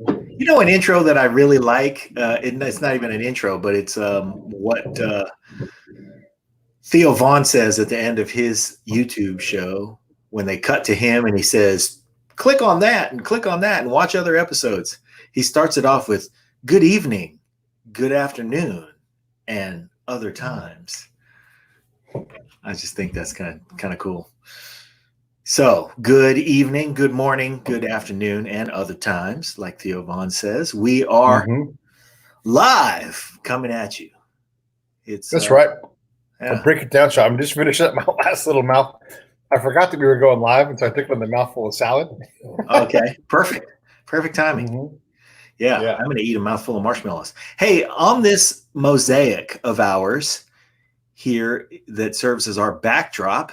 You know, an intro that I really like, it's not even an intro, but it's what Theo Vaughn says at the end of his YouTube show when they cut to him and he says, click on that and click on that and watch other episodes. He starts it off with good evening, good afternoon, and other times. I just think that's kind of cool. So, good evening, good morning, good afternoon, and other times, like Theo Vaughn says. We are live coming at you. That's right. Yeah. Break it down, Sean. I'm just finishing up my last little mouth. I forgot that we were going live, and so I took one the mouthful of salad. Okay, perfect timing. Yeah, I'm going to eat a mouthful of marshmallows. Hey, on this mosaic of ours here that serves as our backdrop,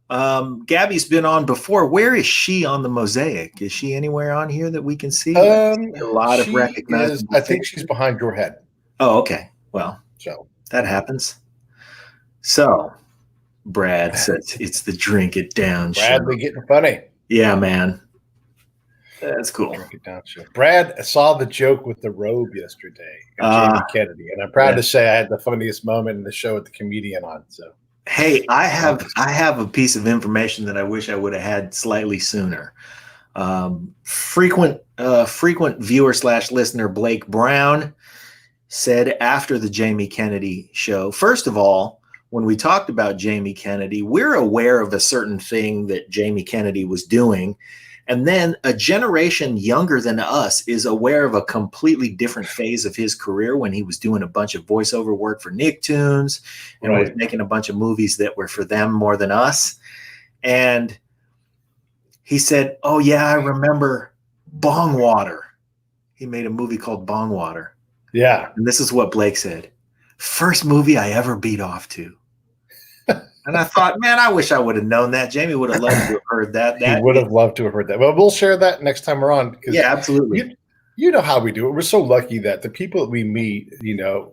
Gabby's been on before. Where is she on the mosaic? Is she anywhere on here that we can see? A lot of recognizable. I think she's behind your head. Oh, okay. Well, so that happens. So, Brad says it's the drink it down show. Bradley getting funny. Yeah, man. That's cool. Drink it down show. Brad saw the joke with the robe yesterday, Jamie Kennedy, and I'm proud to say I had the funniest moment in the show with the comedian on. So, hey, I have a piece of information that I wish I would have had slightly sooner. Frequent viewer / listener Blake Brown said after the Jamie Kennedy show, first of all, when we talked about Jamie Kennedy, we're aware of a certain thing that Jamie Kennedy was doing. And then a generation younger than us is aware of a completely different phase of his career when he was doing a bunch of voiceover work for Nicktoons and was making a bunch of movies that were for them more than us. And he said, oh, yeah, I remember Bong Water. He made a movie called Bong Water. Yeah. And this is what Blake said. First movie I ever beat off to. And I thought, man, I wish I would have known that. Jamie would have loved to have heard that. He would have loved to have heard that. Well, we'll share that next time we're on. Yeah, absolutely. You know how we do it. We're so lucky that the people that we meet,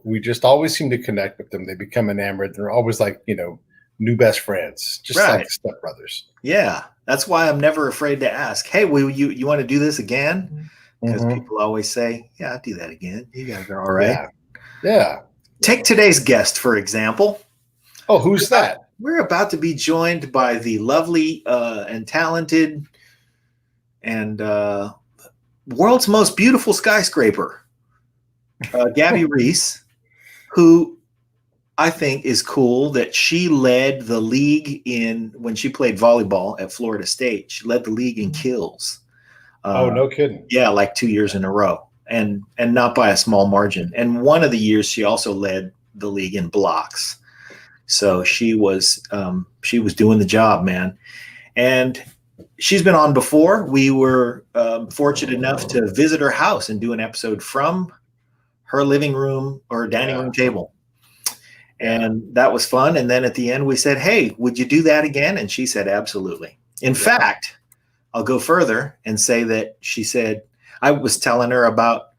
we just always seem to connect with them. They become enamored. They're always like, new best friends, just like stepbrothers. Yeah, that's why I'm never afraid to ask, hey, you want to do this again? Because people always say, yeah, I'll do that again. You guys are all right. Yeah. Take today's guest, for example. Oh, who's that? We're about to be joined by the lovely and talented and world's most beautiful skyscraper, Gabby Reece, who I think is cool that she led the league when she played volleyball at Florida State. She led the league in kills. Oh, no kidding. Yeah, like 2 years in a row, and not by a small margin. And one of the years she also led the league in blocks. So she was doing the job, man. And she's been on before. We were fortunate enough to visit her house and do an episode from her living room or dining room table. And that was fun. And then at the end we said, hey, would you do that again? And she said, absolutely. In fact, I'll go further and say that she said, I was telling her about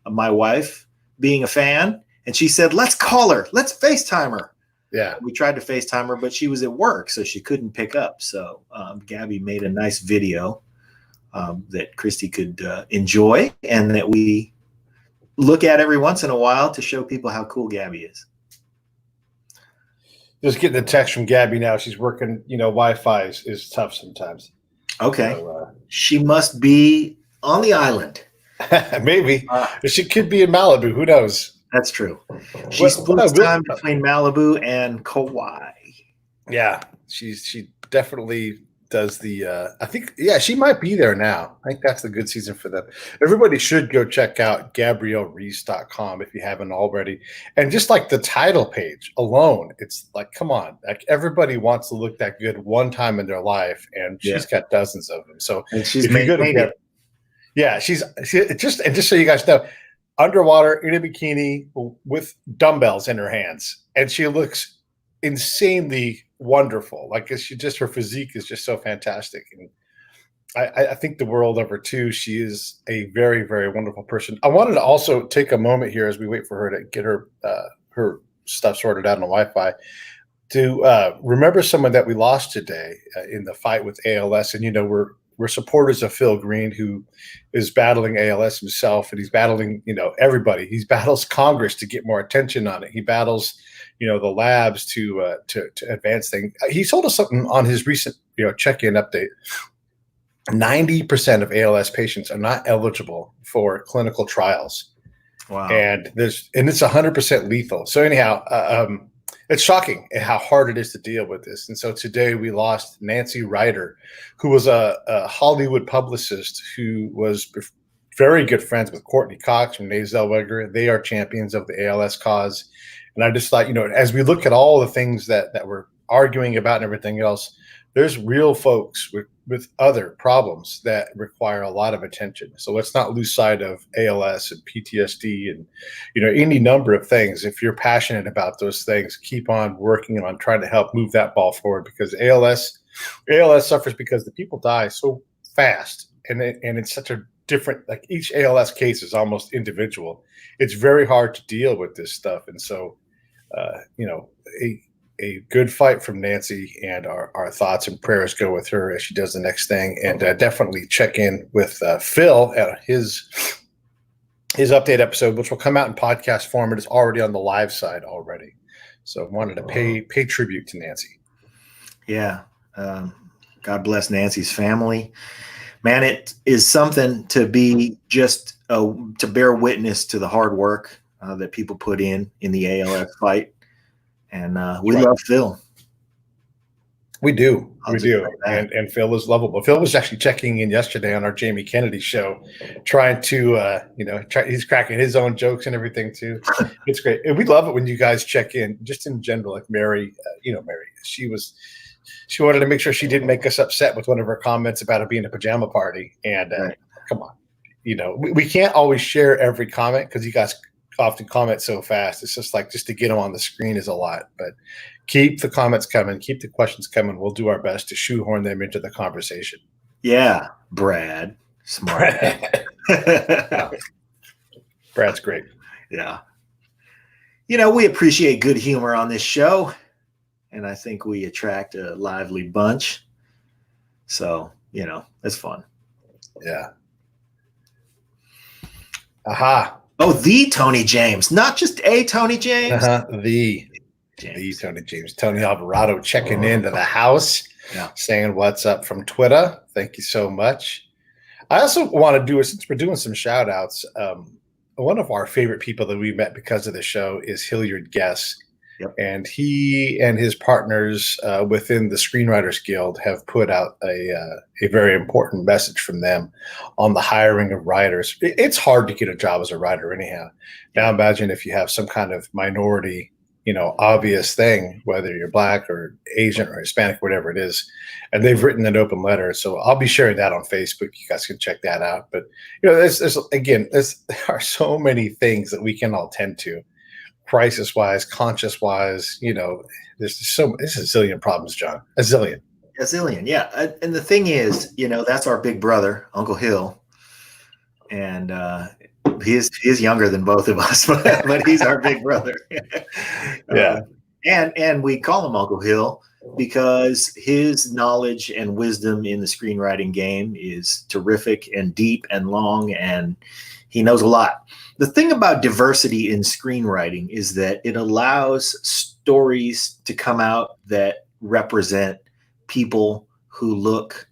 my wife being a fan. And she said, let's call her. Let's FaceTime her. Yeah, we tried to FaceTime her, but she was at work, so she couldn't pick up. So Gabby made a nice video that Christy could enjoy and that we look at every once in a while to show people how cool Gabby is. Just getting a text from Gabby now. She's working, Wi-Fi is tough sometimes. Okay. So, she must be on the island. Maybe. She could be in Malibu. Who knows? That's true. She splits time between Malibu and Kauai. Yeah, she definitely does the I think she might be there now. I think that's the good season for them. Everybody should go check out GabrielleReece.com if you haven't already. And just like the title page alone, it's like, come on, like everybody wants to look that good one time in their life, and she's got dozens of them. So and she's maintained it. Yeah, she's just so you guys know, underwater in a bikini with dumbbells in her hands, and she looks insanely wonderful. Like her physique is just so fantastic, and I think the world of her too. She is a very, very wonderful person. I wanted to also take a moment here as we wait for her to get her stuff sorted out on the Wi-Fi to remember someone that we lost today in the fight with ALS. And we're we're supporters of Phil Green, who is battling ALS himself, and he's battling, everybody. He battles Congress to get more attention on it. He battles, the labs to advance things. He told us something on his recent, check-in update. 90% of ALS patients are not eligible for clinical trials. Wow. And it's 100% lethal. So anyhow, it's shocking how hard it is to deal with this. And so today we lost Nancy Ryder, who was a Hollywood publicist who was very good friends with Courtney Cox from Nate Zellweger. They are champions of the ALS cause. And I just thought, as we look at all the things that we're arguing about and everything else, there's real folks with other problems that require a lot of attention. So let's not lose sight of ALS and PTSD and, any number of things. If you're passionate about those things, keep on working on trying to help move that ball forward, because ALS suffers because the people die so fast, and it's such a different, like each ALS case is almost individual. It's very hard to deal with this stuff. And so, a good fight from Nancy, and our thoughts and prayers go with her as she does the next thing. And definitely check in with Phil at his update episode, which will come out in podcast form. It is already on the live side already. So I wanted to pay tribute to Nancy. Yeah. God bless Nancy's family. Man, it is something to be just to bear witness to the hard work that people put in the ALS fight. And we love Phil. We do. And Phil is lovable. Phil was actually checking in yesterday on our Jamie Kennedy show, trying to, he's cracking his own jokes and everything too. It's great. And we love it when you guys check in, just in general. Like Mary, Mary, she wanted to make sure she didn't make us upset with one of her comments about it being a pajama party. And come on, we can't always share every comment because you guys often comment so fast. It's just to get them on the screen is a lot, but keep the comments coming, keep the questions coming. We'll do our best to shoehorn them into the conversation. Yeah. Brad. Smart. Brad's great. Yeah. We appreciate good humor on this show, and I think we attract a lively bunch. So, it's fun. Yeah. Aha. Oh, the Tony James, not just a Tony James. The Tony James, Tony Alvarado checking into the house, saying what's up from Twitter. Thank you so much. I also want to do, since we're doing some shout outs, one of our favorite people that we met because of the show is Hilliard Guess. Yep. And he and his partners within the Screenwriters Guild have put out a very important message from them on the hiring of writers. It's hard to get a job as a writer anyhow. Now imagine if you have some kind of minority, obvious thing, whether you're Black or Asian or Hispanic, whatever it is. And they've written an open letter. So I'll be sharing that on Facebook. You guys can check that out. But, there are so many things that we can all tend to. Crisis wise, conscious wise, there's a zillion problems, John. A zillion. Yeah. And the thing is, that's our big brother, Uncle Hill. And he is younger than both of us, but he's our big brother. Yeah. And we call him Uncle Hill because his knowledge and wisdom in the screenwriting game is terrific and deep and long, and he knows a lot. The thing about diversity in screenwriting is that it allows stories to come out that represent people who look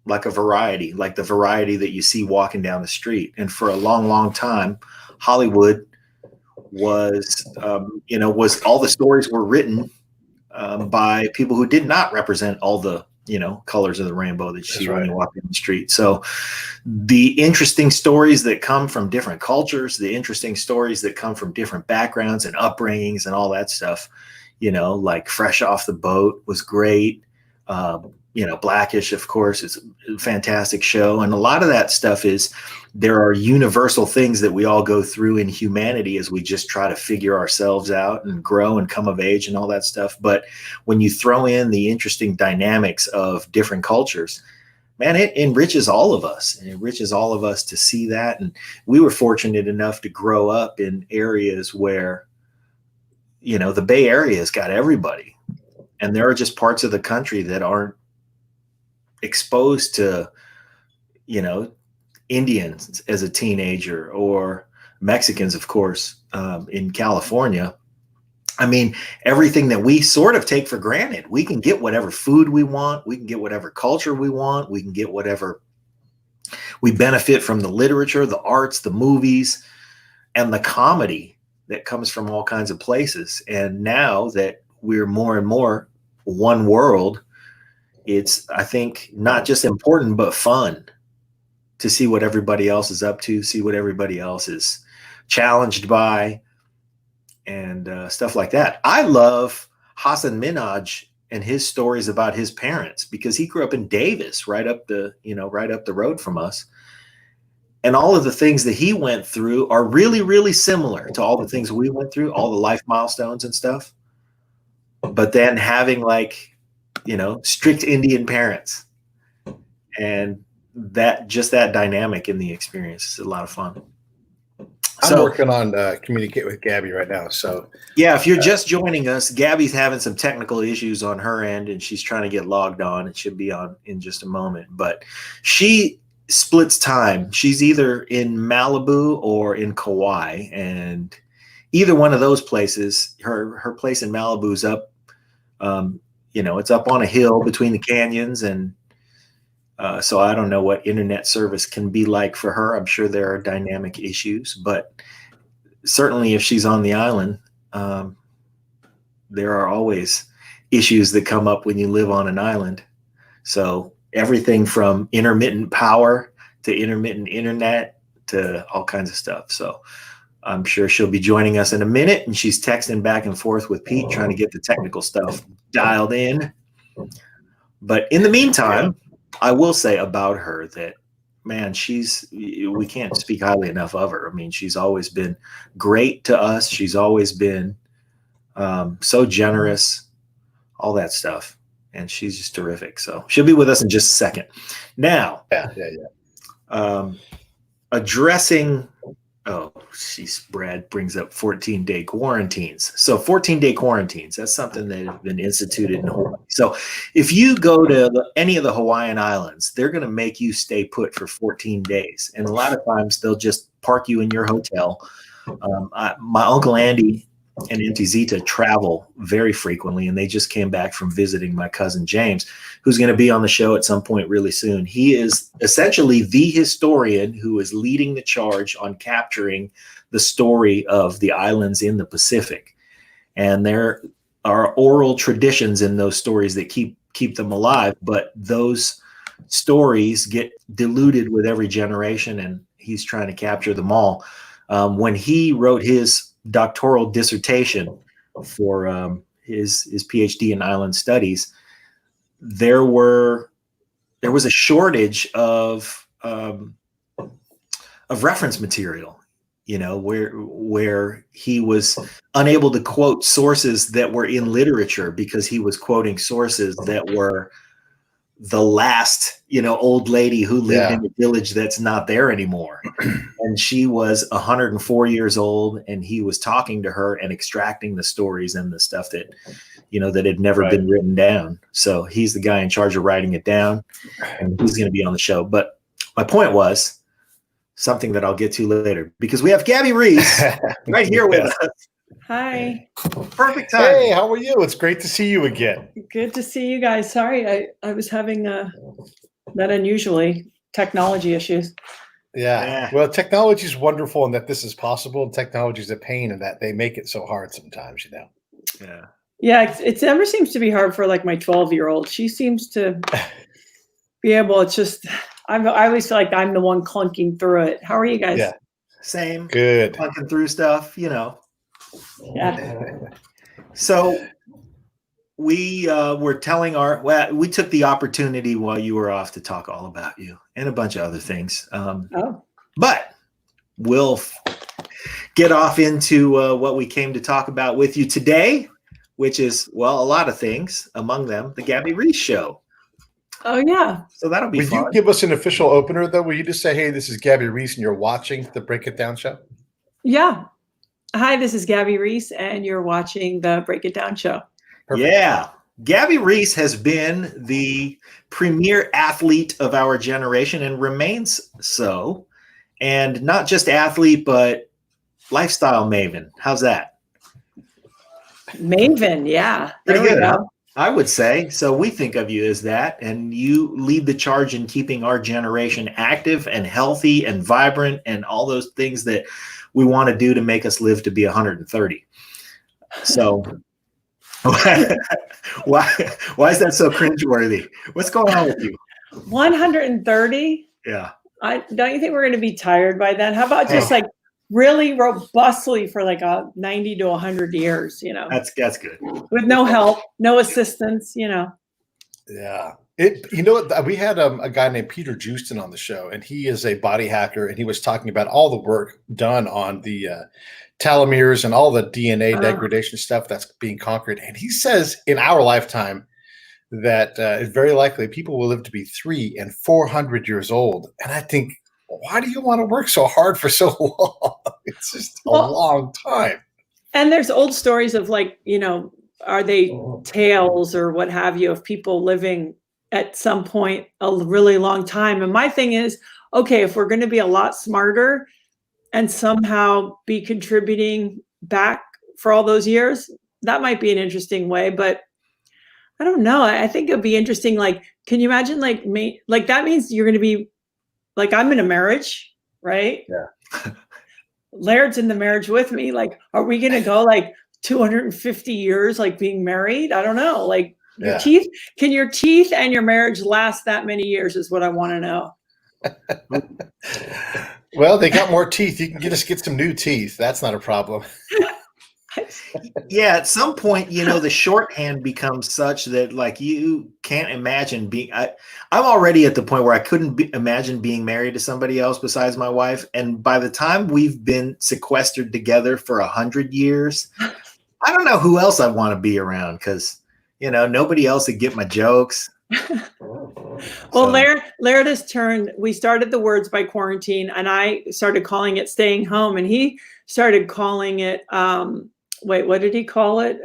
like a variety, like the variety that you see walking down the street. And for a long, long time, Hollywood was all the stories were written by people who did not represent all the colors of the rainbow that you see when you walk down the street. So the interesting stories that come from different cultures, the interesting stories that come from different backgrounds and upbringings and all that stuff, like Fresh Off the Boat was great. Blackish, of course, is a fantastic show. And a lot of that stuff is there are universal things that we all go through in humanity as we just try to figure ourselves out and grow and come of age and all that stuff. But when you throw in the interesting dynamics of different cultures, man, it enriches all of us. It enriches all of us to see that. And we were fortunate enough to grow up in areas where, the Bay Area has got everybody. And there are just parts of the country that aren't exposed to you know, Indians as a teenager, or Mexicans, of course, in California. I mean, everything that we sort of take for granted. We can get whatever food we want. We can get whatever culture we want. We can get whatever we benefit from, the literature, the arts, the movies, and the comedy that comes from all kinds of places. And now that we're more and more one world, it's, I think, not just important, but fun to see what everybody else is up to, see what everybody else is challenged by, and stuff like that. I love Hassan Minhaj and his stories about his parents, because he grew up in Davis, right up the road from us. And all of the things that he went through are really, really similar to all the things we went through, all the life milestones and stuff. But then having, like, strict Indian parents, and that dynamic in the experience is a lot of fun. I'm working on communicate with Gabby right now. So yeah, if you're just joining us, Gabby's having some technical issues on her end, and she's trying to get logged on. It should be on in just a moment. But she splits time. She's either in Malibu or in Kauai, and either one of those places, her place in Malibu's up, it's up on a hill between the canyons, and so I don't know what internet service can be like for her. I'm sure there are dynamic issues, but certainly if she's on the island, there are always issues that come up when you live on an island. So everything from intermittent power to intermittent internet to all kinds of stuff. So I'm sure she'll be joining us in a minute, and she's texting back and forth with Pete, trying to get the technical stuff dialed in. But in the meantime, I will say about her that, man, we can't speak highly enough of her. I mean, she's always been great to us. She's always been so generous, all that stuff. And she's just terrific. So she'll be with us in just a second. Now, addressing, Brad brings up 14-day quarantines. So 14-day quarantines, that's something that have been instituted in Hawaii. So if you go to any of the Hawaiian islands, they're going to make you stay put for 14 days. And a lot of times they'll just park you in your hotel. My Uncle Andy and Auntie Zita travel very frequently, and they just came back from visiting my cousin James, who's going to be on the show at some point really soon. He is essentially the historian who is leading the charge on capturing the story of the islands in the Pacific. And there are oral traditions in those stories that keep them alive, but those stories get diluted with every generation, and he's trying to capture them all. When he wrote his doctoral dissertation for his PhD in island studies, there was a shortage of reference material, where he was unable to quote sources that were in literature, because he was quoting sources that were the last, old lady who lived in a village that's not there anymore. And she was 104 years old, and he was talking to her and extracting the stories and the stuff that, that had never been written down. So he's the guy in charge of writing it down, and he's going to be on the show. But my point was something that I'll get to later, because we have Gabby Reece right here with us. Hi. Perfect time. Hey, how are you? It's great to see you again. Good to see you guys. Sorry, I was having that unusually technology issues. Yeah. Well, technology is wonderful, and that this is possible. And technology is a pain, and that they make it so hard sometimes, Yeah. Yeah, it never seems to be hard for like my 12-year-old. She seems to be able. It's just I always feel like I'm the one clunking through it. How are you guys? Yeah. Same. Good. Clunking through stuff, Yeah. So we were telling we took the opportunity while you were off to talk all about you and a bunch of other things. But we'll get off into what we came to talk about with you today, which is, well, a lot of things, among them the Gabby Reece Show. Oh, yeah. So that'll be fun. Would you give us an official opener, though? Will you just say, hey, this is Gabby Reece, and you're watching the Break It Down show? Yeah. Hi, this is Gabby Reece, and you're watching the Break It Down show. Perfect. Yeah. Gabby Reece has been the premier athlete of our generation and remains so. And not just athlete, but lifestyle maven. How's that? Maven, yeah. There Pretty we good, huh? go. I would say. So we think of you as that, and you lead the charge in keeping our generation active and healthy and vibrant and all those things that we want to do to make us live to be 130. So why is that so cringeworthy? What's going on with you? 130? Yeah. Don't you think we're going to be tired by then? How about just like really robustly for like 90 to 100 years, you know? That's good. With no help, no assistance, you know? Yeah. You know what? We had a guy named Peter Justin on the show, and he is a body hacker, and he was talking about all the work done on the telomeres and all the DNA degradation stuff that's being conquered. And he says in our lifetime that it's very likely people will live to be 300 and 400 years old. And I think, why do you want to work so hard for so long? It's just a long time. And there's old stories of like, you know, are they tales or what have you of people living at some point a really long time. And my thing is, okay, if we're going to be a lot smarter and somehow be contributing back for all those years, that might be an interesting way. But I don't know. I think it'd be interesting. Like, can you imagine like me? Like that means you're going to be like, I'm in a marriage, right? Yeah. Laird's in the marriage with me. Like, are we going to go like 250 years, like being married? I don't know. Like your teeth, can your teeth and your marriage last that many years is what I want to know. Well, they got more teeth. You can get some new teeth. That's not a problem. Yeah, at some point, you know, the shorthand becomes such that like you can't imagine being. I'm already at the point where I couldn't imagine being married to somebody else besides my wife. And by the time we've been sequestered together for 100 years, I don't know who else I want to be around because, you know, nobody else would get my jokes. Well, Laird has turned. We started the Words by Quarantine, and I started calling it Staying Home, and he started calling it. Wait, what did he call it?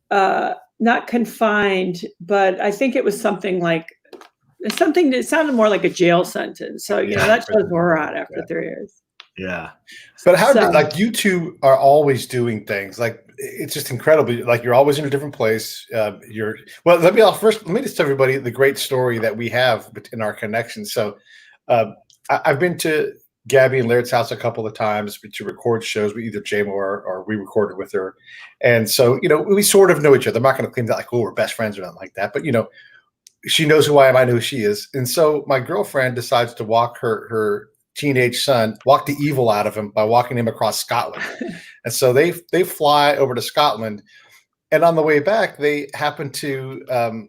Not confined, but I think it was something like something that sounded more like a jail sentence. So, you know, that shows where we're at after 3 years. Yeah. But like you two are always doing things like it's just incredible. Like you're always in a different place. Let me just tell everybody the great story that we have in our connection. So I've been to Gabby and Laird's house a couple of times to record shows with either JMO or we recorded with her. And so, you know, we sort of know each other. I'm not going to claim that like, oh, we're best friends or nothing like that. But, you know, she knows who I am. I know who she is. And so my girlfriend decides to walk her teenage son, walk the evil out of him by walking him across Scotland. And so they fly over to Scotland. And on the way back, they happen to well,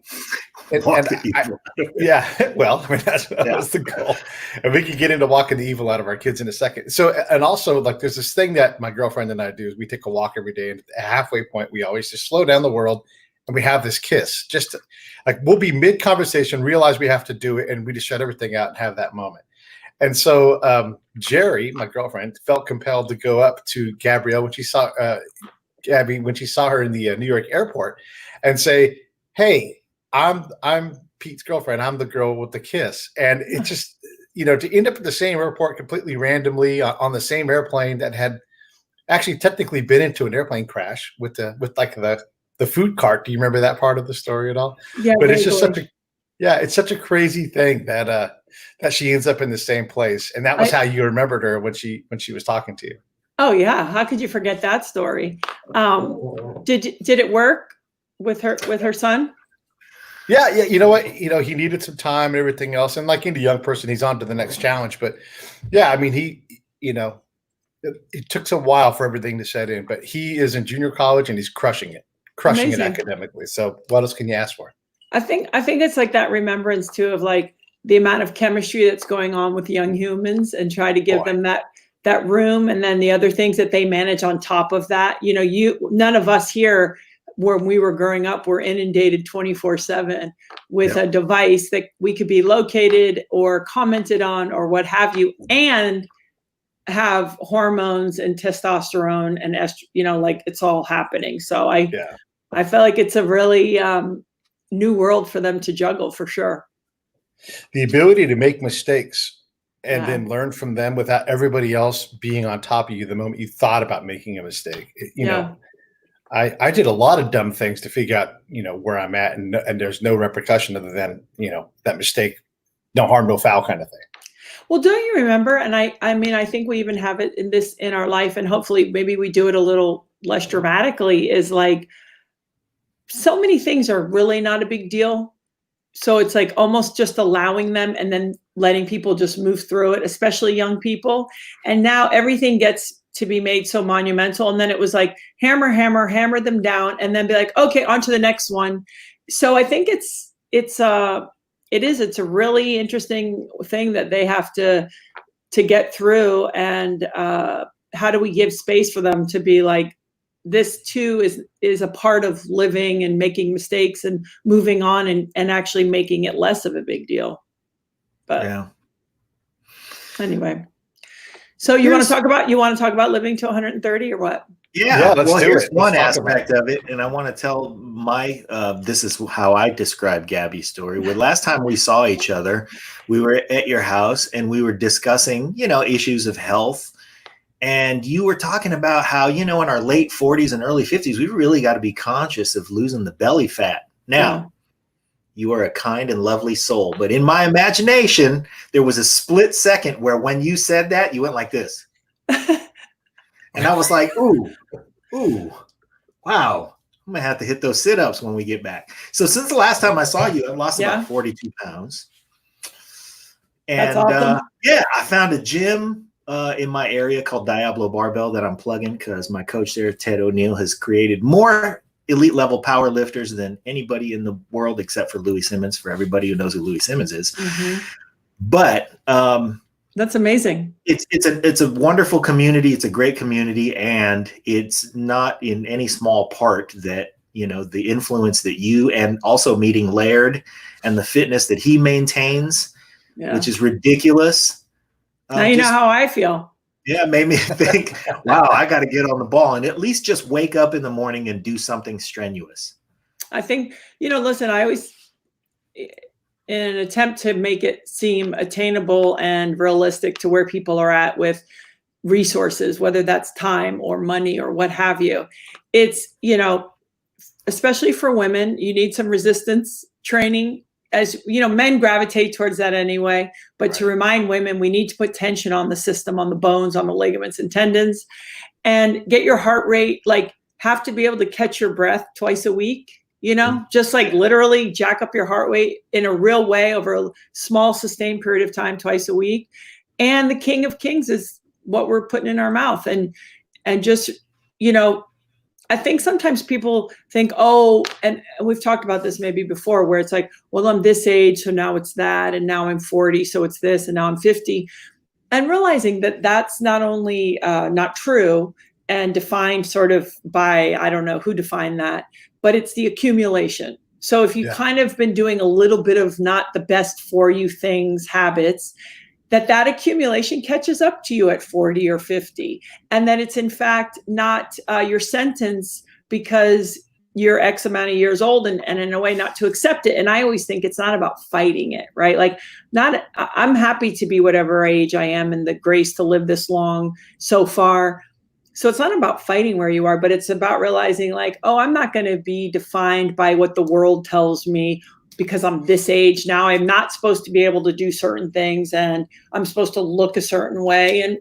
I mean, that was the goal. And we can get into walking the evil out of our kids in a second. So, and also like there's this thing that my girlfriend and I do is we take a walk every day. And at the halfway point, we always just slow down the world and we have this kiss. Just like we'll be mid-conversation, realize we have to do it, and we just shut everything out and have that moment. And so Jerry, my girlfriend, felt compelled to go up to Gabrielle when she saw Gabby when she saw her in the New York airport and say, "Hey, I'm Pete's girlfriend. I'm the girl with the kiss." And it just, you know, to end up at the same airport completely randomly on the same airplane that had actually technically been into an airplane crash with the food cart. Do you remember that part of the story at all? Yeah, but it's just it's such a crazy thing that she ends up in the same place. And that was how you remembered her when she was talking to you. Oh yeah, how could you forget that story? Did it work with her son? Yeah. You know what? You know, he needed some time and everything else. And like any young person, he's on to the next challenge. But yeah, I mean, it took some while for everything to set in, but he is in junior college and he's crushing it academically. So what else can you ask for? I think it's like that remembrance too of like the amount of chemistry that's going on with young humans and try to give them that room. And then the other things that they manage on top of that, you know, none of us here when we were growing up were inundated 24/7 with a device that we could be located or commented on or what have you, and have hormones and testosterone and you know, like it's all happening. So I I feel like it's a really new world for them to juggle, for sure. The ability to make mistakes and Yeah. then learn from them without everybody else being on top of you the moment you thought about making a mistake. You know, I did a lot of dumb things to figure out, where I'm at, and there's no repercussion other than, that mistake, no harm, no foul kind of thing. Well, don't you remember? And I mean, I think we even have it in our life, and hopefully maybe we do it a little less dramatically, is like, so many things are really not a big deal. So it's like almost just allowing them and then letting people just move through it, especially young people. And now everything gets to be made so monumental. And then it was like hammer them down, and then be like, okay, on to the next one. So I think it's a really interesting thing that they have to get through. And how do we give space for them to be like, this too is a part of living and making mistakes and moving on, and actually making it less of a big deal. But yeah. Anyway, so you want to talk about living to 130 or what? Yeah, let's do here's it. one aspect of it, and I want to tell this is how I describe Gabby's story. Well, last time we saw each other, we were at your house and we were discussing, issues of health. And you were talking about how, in our late 40s and early 50s, we really got to be conscious of losing the belly fat. Now, you are a kind and lovely soul, but in my imagination, there was a split second where when you said that, you went like this. And I was like, ooh, wow. I'm going to have to hit those sit-ups when we get back. So since the last time I saw you, I've lost about 42 pounds. And that's awesome. I found a gym in my area called Diablo Barbell that I'm plugging because my coach there, Ted O'Neill, has created more elite level power lifters than anybody in the world except for Louis Simmons, for everybody who knows who Louis Simmons is. Mm-hmm. But that's amazing. It's a wonderful community. It's a great community, and it's not in any small part that, the influence that you, and also meeting Laird and the fitness that he maintains, which is ridiculous. Now you know how I feel. Yeah, it made me think, wow, I got to get on the ball and at least just wake up in the morning and do something strenuous. I think, listen, I always, in an attempt to make it seem attainable and realistic to where people are at with resources, whether that's time or money or what have you, it's, especially for women, you need some resistance training. As men gravitate towards that anyway, but to remind women, we need to put tension on the system, on the bones, on the ligaments and tendons, and get your heart rate, like have to be able to catch your breath twice a week, just like literally jack up your heart rate in a real way over a small sustained period of time twice a week. And the King of Kings is what we're putting in our mouth. And just, I think sometimes people think, and we've talked about this maybe before, where it's like, well, I'm this age, so now it's that, and now I'm 40, so it's this, and now I'm 50. And realizing that that's not only not true and defined sort of by, I don't know who defined that, but it's the accumulation. So if you've kind of been doing a little bit of not the best for you things, habits, that accumulation catches up to you at 40 or 50, and that it's in fact not your sentence because you're X amount of years old, and in a way not to accept it. And I always think it's not about fighting it, right? Like I'm happy to be whatever age I am and the grace to live this long so far. So it's not about fighting where you are, but it's about realizing like, I'm not going to be defined by what the world tells me because I'm this age now. I'm not supposed to be able to do certain things, and I'm supposed to look a certain way,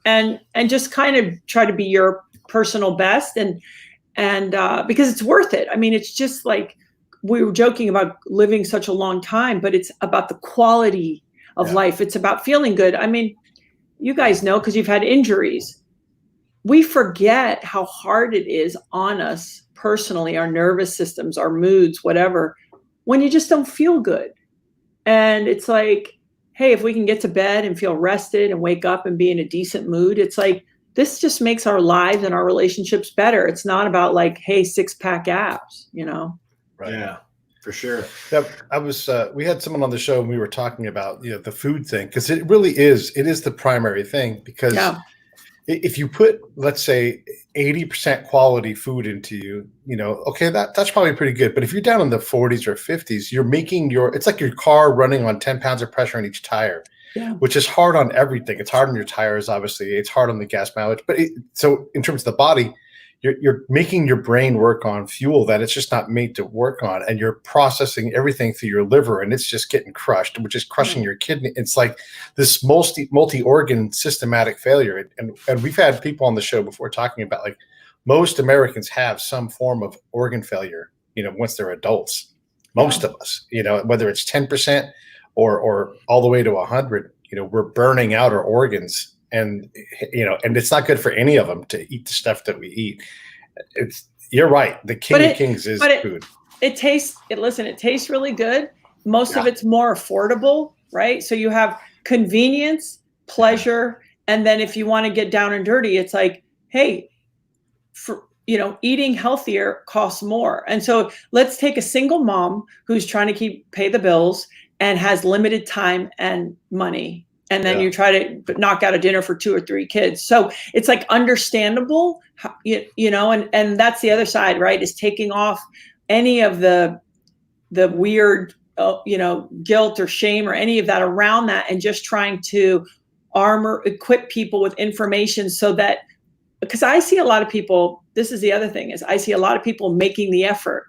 and just kind of try to be your personal best, and because it's worth it. I mean, it's just like we were joking about living such a long time, but it's about the quality of life. It's about feeling good. I mean, you guys know, because you've had injuries. We forget how hard it is on us personally, our nervous systems, our moods, whatever, when you just don't feel good. And it's like, hey, if we can get to bed and feel rested and wake up and be in a decent mood, it's like, this just makes our lives and our relationships better. It's not about like, hey, 6-pack abs, Right. Yeah, for sure. We had someone on the show and we were talking about, the food thing, because it is the primary thing, because if you put, let's say, 80% quality food into you, okay, that's probably pretty good. But if you're down in the 40s or 50s, you're making it's like your car running on 10 pounds of pressure on each tire, which is hard on everything. It's hard on your tires, obviously. It's hard on the gas mileage. But so in terms of the body, you're making your brain work on fuel that it's just not made to work on, and you're processing everything through your liver, and it's just getting crushed, which is crushing your kidney. It's like this multi-organ systematic failure. And we've had people on the show before talking about, like, most Americans have some form of organ failure, once they're adults. Most of us, whether it's 10% or all the way to 100, we're burning out our organs. And it's not good for any of them to eat the stuff that we eat. You're right. The king of kings is food. It tastes really good. Most of it's more affordable, right? So you have convenience, pleasure, and then if you want to get down and dirty, it's like, hey, eating healthier costs more. And so let's take a single mom who's trying to pay the bills and has limited time and money. And then you try to knock out a dinner for 2 or 3 kids. So it's like understandable, and that's the other side, right? Is taking off any of the weird, guilt or shame or any of that around that, and just trying to equip people with information so that, because I see a lot of people, this is the other thing, is I see a lot of people making the effort,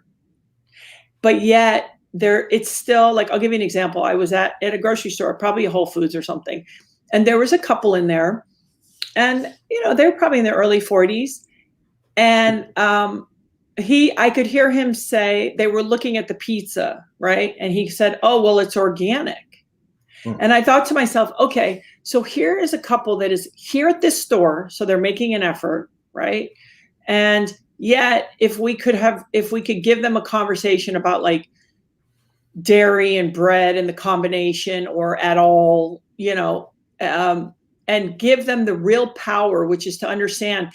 but yet it's still like, I'll give you an example. I was at a grocery store, probably a Whole Foods or something. And there was a couple in there, and, they were probably in their early 40s. And I could hear him say, they were looking at the pizza, right? And he said, oh, well, it's organic. And I thought to myself, okay, so here is a couple that is here at this store. So they're making an effort, right? And yet if we could give them a conversation about, like, dairy and bread and the combination, or at all, and give them the real power, which is to understand,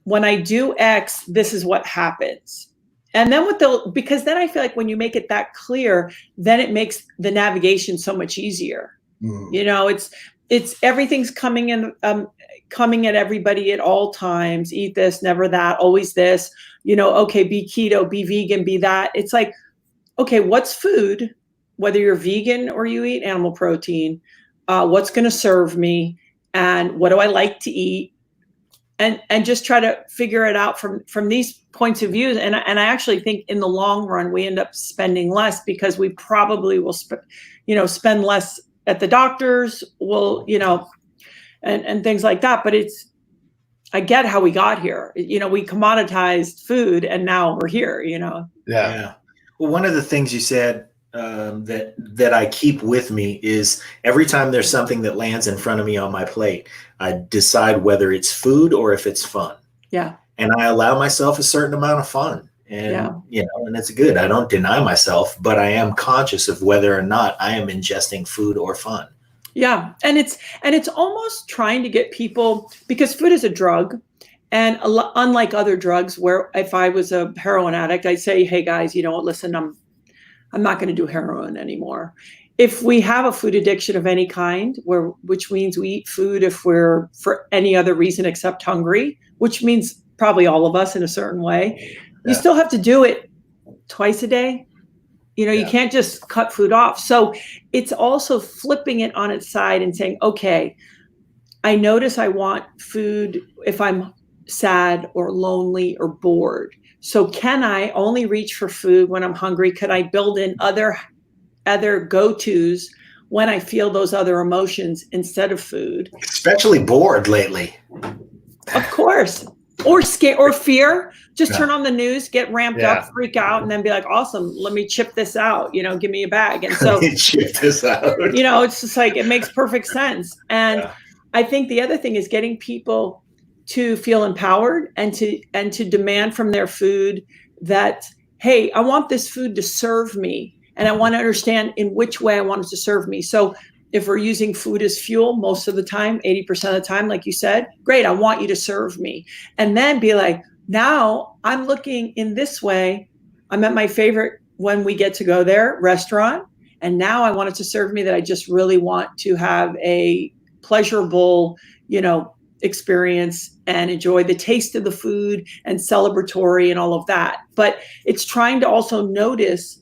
when I do X, this is what happens. And then because then I feel like when you make it that clear, then it makes the navigation so much easier. It's everything's coming at everybody at all times. Eat this, never that, always this, okay, be keto, be vegan, be that. It's like, okay, what's food, whether you're vegan or you eat animal protein, what's going to serve me, and what do I like to eat, and just try to figure it out from these points of view. And I actually think in the long run, we end up spending less, because we probably will spend less at the doctors, and things like that. But I get how we got here. We commoditized food, and now we're here, Yeah. Well, one of the things you said that I keep with me is, every time there's something that lands in front of me on my plate, I decide whether it's food or if it's fun. Yeah. And I allow myself a certain amount of fun. And, and it's good. I don't deny myself, but I am conscious of whether or not I am ingesting food or fun. Yeah. And it's almost trying to get people, because food is a drug. And unlike other drugs, where if I was a heroin addict, I'd say, hey guys, listen, I'm not going to do heroin anymore. If we have a food addiction of any kind, which means we eat food if we're for any other reason except hungry, which means probably all of us in a certain way, you still have to do it twice a day. You can't just cut food off. So it's also flipping it on its side and saying, okay, I notice I want food if I'm sad or lonely or bored. So can I only reach for food when I'm hungry? Could I build in other go-tos when I feel those other emotions instead of food? Especially bored lately. Of course. Or scare or fear. Just turn on the news, get ramped up, freak out, and then be like, awesome, let me chip this out, give me a bag. And so chip this out. It's just like, it makes perfect sense. And I think the other thing is getting people to feel empowered and to demand from their food that, hey, I want this food to serve me, and I want to understand in which way I want it to serve me. So if we're using food as fuel most of the time, 80% of the time, like you said, great, I want you to serve me. And then be like, now I'm looking in this way. I'm at my favorite, when we get to go there, restaurant. And now I want it to serve me that I just really want to have a pleasurable, experience and enjoy the taste of the food and celebratory and all of that. But it's trying to also notice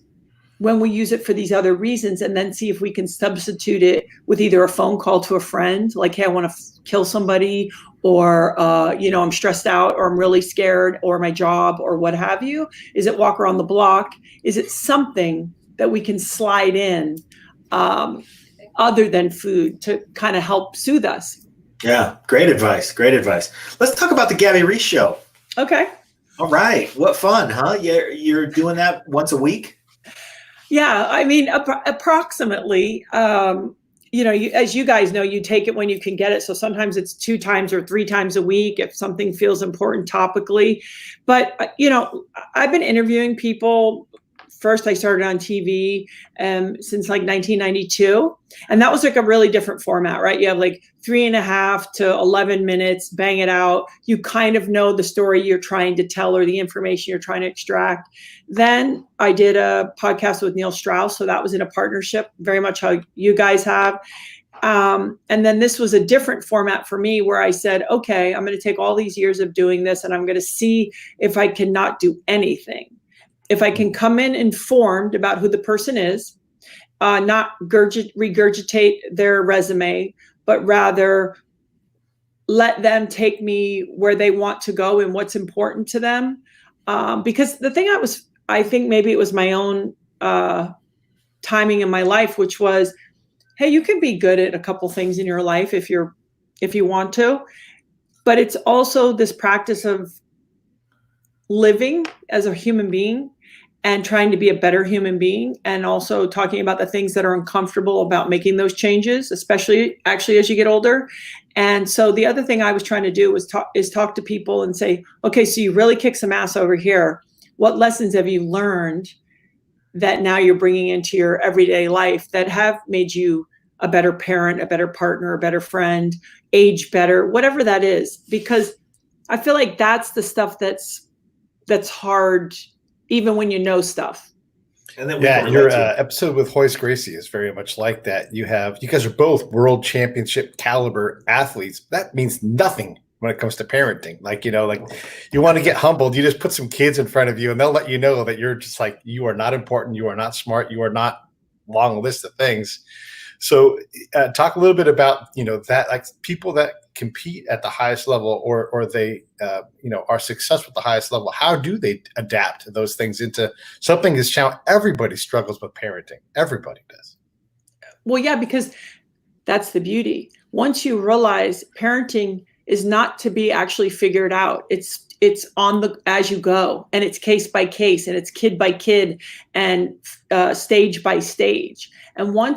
when we use it for these other reasons, and then see if we can substitute it with either a phone call to a friend, like, hey, I want to kill somebody, or, I'm stressed out, or I'm really scared, or my job, or what have you. Is it walk around the block? Is it something that we can slide in other than food to kind of help soothe us? Yeah, great advice. Great advice. Let's talk about the Gabby Reece show. Okay. All right. What fun, huh? You're doing that once a week? Yeah, I mean, approximately. As you guys know, you take it when you can get it. So sometimes it's 2 times or 3 times a week if something feels important topically. But, I've been interviewing people. First, I started on TV since like 1992. And that was like a really different format, right? You have like 3.5 to 11 minutes, bang it out. You kind of know the story you're trying to tell or the information you're trying to extract. Then I did a podcast with Neil Strauss. So that was in a partnership, very much how you guys have. And then this was a different format for me where I said, okay, I'm going to take all these years of doing this and I'm going to see if I cannot do anything. If I can come in informed about who the person is, not regurgitate their resume, but rather let them take me where they want to go and what's important to them. Because the thing I think maybe it was my own timing in my life, which was, hey, you can be good at a couple things in your life if you want to, but it's also this practice of living as a human being and trying to be a better human being, and also talking about the things that are uncomfortable about making those changes, especially actually as you get older. And so the other thing I was trying to do was talk to people and say, okay, so you really kick some ass over here. What lessons have you learned that now you're bringing into your everyday life that have made you a better parent, a better partner, a better friend, age better, whatever that is? Because I feel like that's the stuff that's hard, even when you know stuff. And then your episode with Hoist Gracie is very much like that. You guys are both world championship caliber athletes. That means nothing when it comes to parenting. Like you want to get humbled, you just put some kids in front of you and they'll let you know that you're just like, you are not important. You are not smart. You are not long list of things. So talk a little bit about, that, like people that compete at the highest level or they, are successful at the highest level. How do they adapt those things into something that's challenging? Everybody struggles with parenting. Everybody does. Well, yeah, because that's the beauty. Once you realize parenting is not to be actually figured out, it's on as you go, and it's case by case, and it's kid by kid, and stage by stage. And when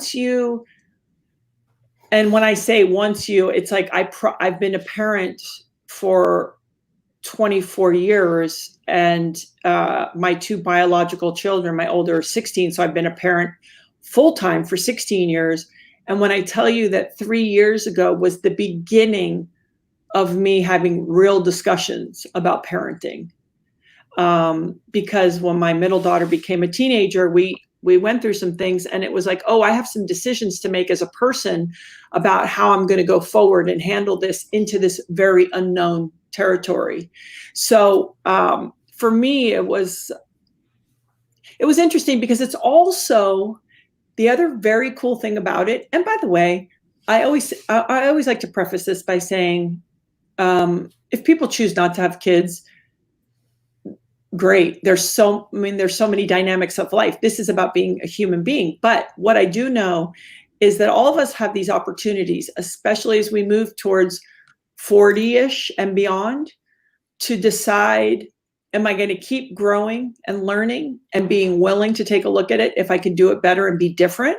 I say once you, it's like I've been a parent for 24 years, and my 2 biological children, my older are 16, so I've been a parent full time for 16 years. And when I tell you that 3 years ago was the beginning of me having real discussions about parenting, because when my middle daughter became a teenager, we went through some things, and it was like, oh, I have some decisions to make as a person about how I'm going to go forward and handle this into this very unknown territory. So for me, it was interesting because it's also the other very cool thing about it. And by the way, I always like to preface this by saying, if people choose not to have kids, great. There's so many dynamics of life. This is about being a human being. But what I do know is that all of us have these opportunities, especially as we move towards 40-ish and beyond, to decide, am I going to keep growing and learning and being willing to take a look at it if I can do it better and be different?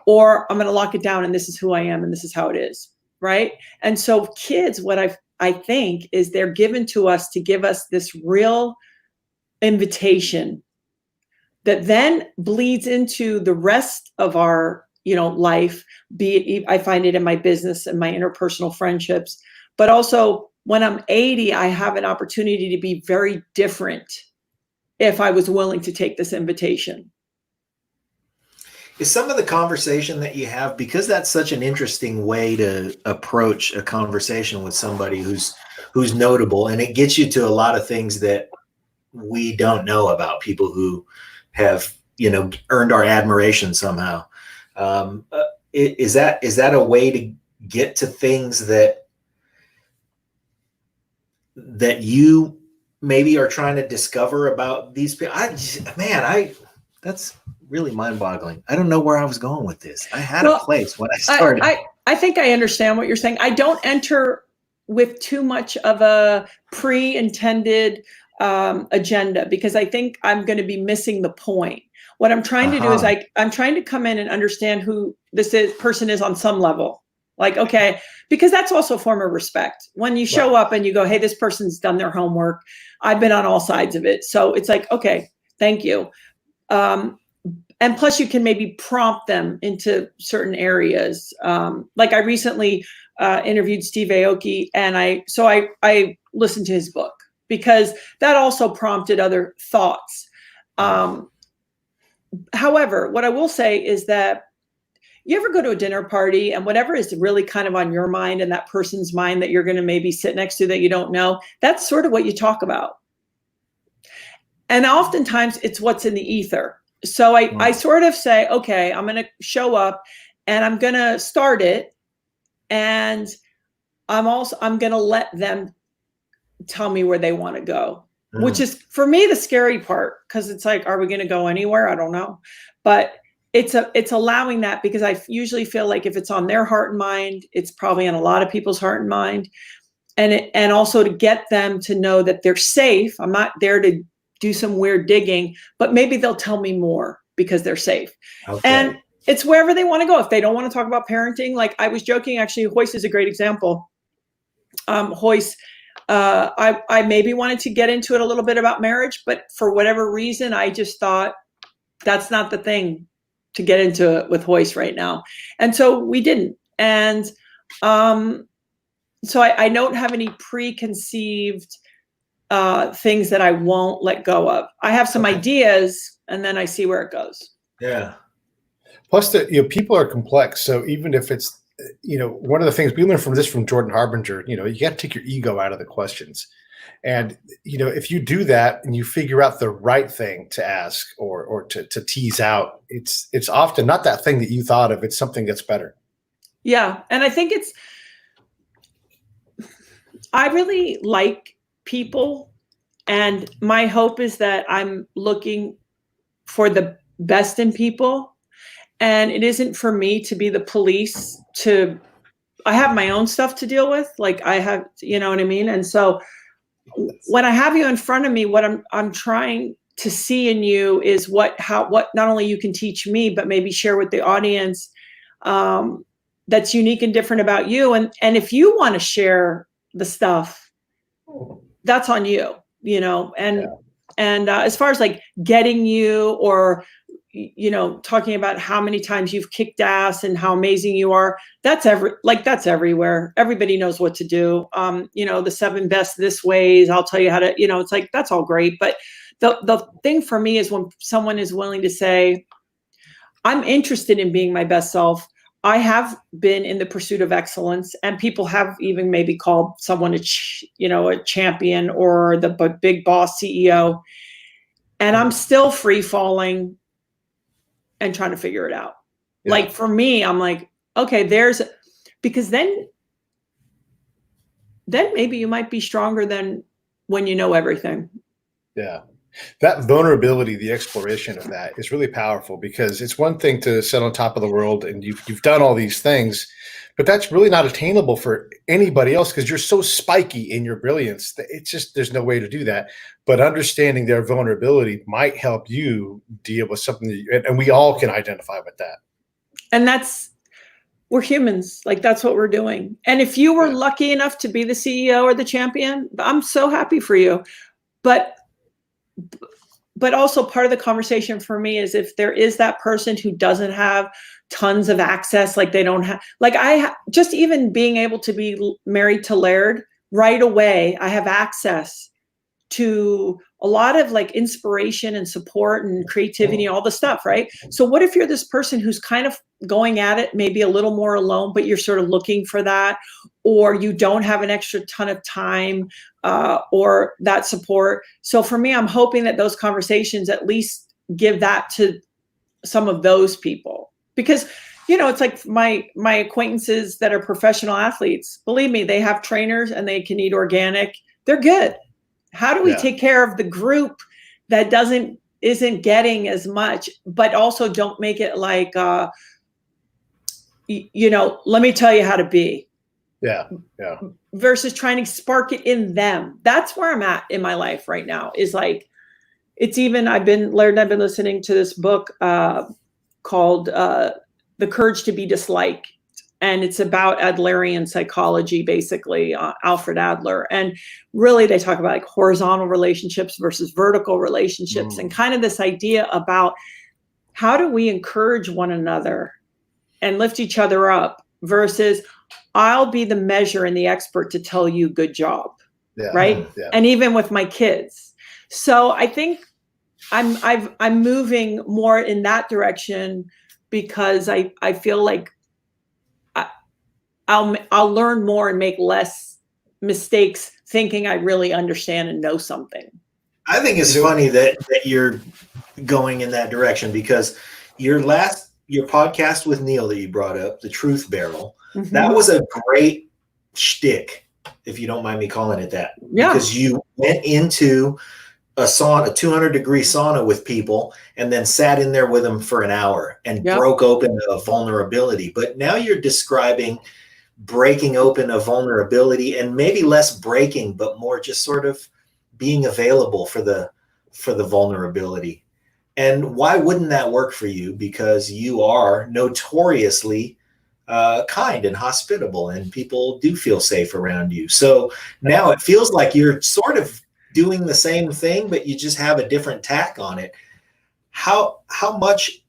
Or I'm going to lock it down and this is who I am and this is how it is, right? And so kids, what I think is they're given to us to give us this real invitation that then bleeds into the rest of our life, be it, I find it in my business and my interpersonal friendships, but also when I'm 80, I have an opportunity to be very different if I was willing to take this invitation. Is some of the conversation that you have, because that's such an interesting way to approach a conversation with somebody who's notable, and it gets you to a lot of things that we don't know about people who have, earned our admiration somehow. Is that a way to get to things that you maybe are trying to discover about these people? That's really mind-boggling. I don't know where I was going with this. I had a place when I started. I think I understand what you're saying. I don't enter with too much of a pre-intended agenda, because I think I'm going to be missing the point. What I'm trying to do is I'm trying to come in and understand who person is on some level. Like, okay, because that's also a form of respect. When you show up and you go, hey, this person's done their homework. I've been on all sides of it. So it's like, okay, thank you. And plus you can maybe prompt them into certain areas. Like I recently interviewed Steve Aoki, and I listened to his book, because that also prompted other thoughts. However, what I will say is that you ever go to a dinner party and whatever is really kind of on your mind and that person's mind that you're going to maybe sit next to that you don't know, that's sort of what you talk about. And oftentimes it's what's in the ether. So I sort of say, okay, I'm going to show up and I'm going to start it. And I'm going to let them tell me where they want to go, which is for me the scary part, because it's like, are we going to go anywhere? I don't know. But it's allowing that, because I usually feel like if it's on their heart and mind, it's probably on a lot of people's heart and mind. And also to get them to know that they're safe. I'm not there to do some weird digging, but maybe they'll tell me more because they're safe. Okay. And it's wherever they want to go. If they don't want to talk about parenting, like I was joking, actually, Hoist is a great example. Hoist, I maybe wanted to get into it a little bit about marriage, but for whatever reason, I just thought that's not the thing to get into it with Hoist right now. And so we didn't. And so I don't have any preconceived things that I won't let go of. I have some ideas, and then I see where it goes. Yeah. Plus, people are complex. So even if it's, one of the things we learned from Jordan Harbinger, you got to take your ego out of the questions. And, if you do that and you figure out the right thing to ask or to tease out, it's often not that thing that you thought of. It's something that's better. Yeah. And I think I really like people, and my hope is that I'm looking for the best in people, and it isn't for me to be the police. I have my own stuff to deal with, like I have, you know what I mean? And so when I have you in front of me, what I'm trying to see in you is what not only you can teach me, but maybe share with the audience that's unique and different about you. And if you want to share the stuff, that's on you, and as far as like getting you or, talking about how many times you've kicked ass and how amazing you are, that's everywhere. Everybody knows what to do. The 7 best this ways, I'll tell you how to, it's like, that's all great. But the thing for me is when someone is willing to say, I'm interested in being my best self. I have been in the pursuit of excellence, and people have even maybe called someone a champion or the big boss CEO. And I'm still free falling and trying to figure it out. Yeah. Like for me, I'm like, okay, because then maybe you might be stronger than when you know everything. Yeah. That vulnerability, the exploration of that is really powerful, because it's one thing to sit on top of the world and you've done all these things, but that's really not attainable for anybody else because you're so spiky in your brilliance. It's just, there's no way to do that. But understanding their vulnerability might help you deal with something and we all can identify with that. And we're humans. Like that's what we're doing. And if you were lucky enough to be the CEO or the champion, I'm so happy for you. But also part of the conversation for me is if there is that person who doesn't have tons of access, like they don't have, like just even being able to be married to Laird right away, I have access to a lot of like inspiration and support and creativity, all the stuff, right? So what if you're this person who's kind of going at it maybe a little more alone, but you're sort of looking for that, or you don't have an extra ton of time or that support? So for me, I'm hoping that those conversations at least give that to some of those people, because it's like my acquaintances that are professional athletes, believe me, they have trainers and they can eat organic. They're good. How do we take care of the group that isn't getting as much, but also don't make it like, let me tell you how to be. Yeah. Versus trying to spark it in them. That's where I'm at in my life right now, is like, it's even, I've been listening to this book called The Courage to be Disliked. And it's about Adlerian psychology, basically, Alfred Adler. And really, they talk about like horizontal relationships versus vertical relationships, and kind of this idea about how do we encourage one another and lift each other up versus I'll be the measure and the expert to tell you good job, right? Yeah. And even with my kids. So I think I'm moving more in that direction, because I feel like I'll learn more and make less mistakes thinking I really understand and know something. I think it's funny that you're going in that direction, because your podcast with Neil that you brought up, the Truth Barrel, that was a great shtick, if you don't mind me calling it that. Yeah. Because you went into a 200-degree sauna with people and then sat in there with them for an hour and broke open a vulnerability. But now you're describing breaking open a vulnerability, and maybe less breaking, but more just sort of being available for the vulnerability. And why wouldn't that work for you? Because you are notoriously kind and hospitable, and people do feel safe around you. So now it feels like you're sort of doing the same thing, but you just have a different tack on it. How much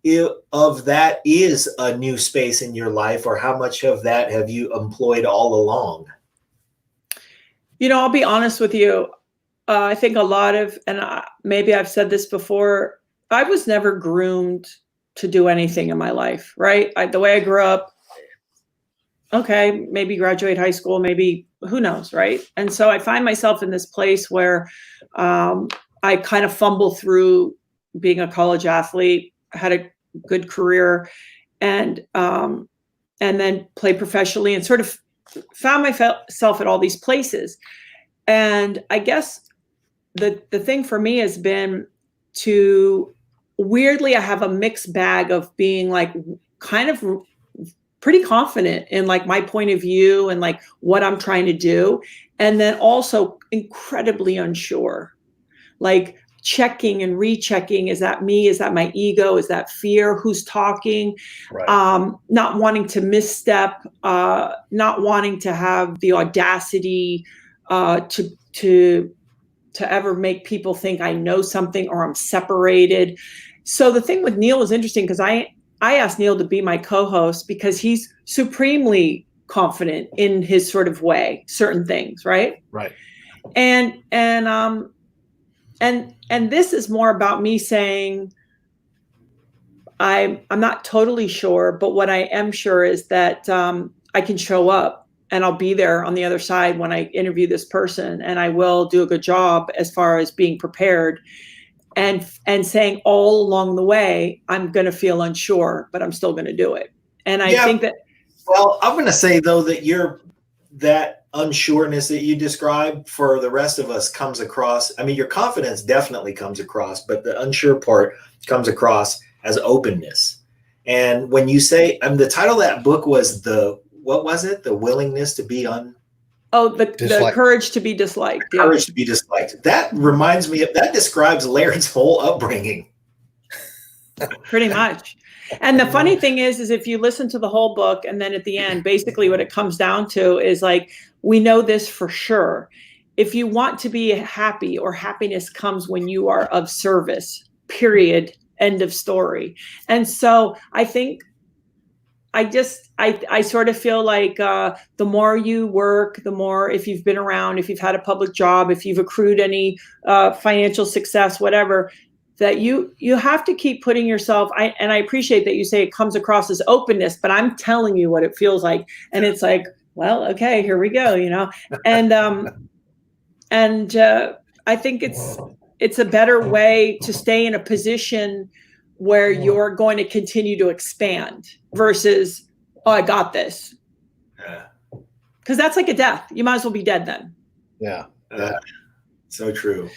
of that is a new space in your life, or how much of that have you employed all along? I'll be honest with you. I think a lot of, and maybe I've said this before, I was never groomed to do anything in my life, right? The way I grew up, okay, maybe graduate high school, maybe, who knows, right? And so I find myself in this place where I kind of fumble through being a college athlete, had a good career, and then played professionally, and sort of found myself at all these places. And I guess the thing for me has been weirdly, I have a mixed bag of being like kind of pretty confident in like my point of view and like what I'm trying to do. And then also incredibly unsure, like checking and rechecking. Is that me? Is that my ego? Is that fear? Who's talking? Right. Not wanting to misstep, not wanting to have the audacity to ever make people think I know something or I'm separated. So the thing with Neil was interesting, because I asked Neil to be my co-host because he's supremely confident in his sort of way, certain things, right? Right. And this is more about me saying I'm not totally sure, but what I am sure is that I can show up and I'll be there on the other side when I interview this person, and I will do a good job as far as being prepared and saying all along the way, I'm going to feel unsure, but I'm still going to do it. And I think that. Well, I'm going to say though that that unsureness that you described for the rest of us comes across. I mean, your confidence definitely comes across, but the unsure part comes across as openness. And when you say, the title of that book was what was it? The willingness to be the courage to be disliked. Yeah. Courage to be disliked. That reminds me that describes Laird's whole upbringing. Pretty much. And the funny thing is if you listen to the whole book, and then at the end, basically what it comes down to is like, we know this for sure. If you want to be happy, or happiness comes when you are of service, period, end of story. And so I think I sort of feel like the more you work, the more, if you've been around, if you've had a public job, if you've accrued any financial success, whatever, that you have to keep putting yourself. And I appreciate that you say it comes across as openness, but I'm telling you what it feels like, and it's like, well, okay, here we go, and I think it's a better way to stay in a position where you're going to continue to expand versus, oh, I got this. Because that's like a death. You might as well be dead then. Yeah. So true.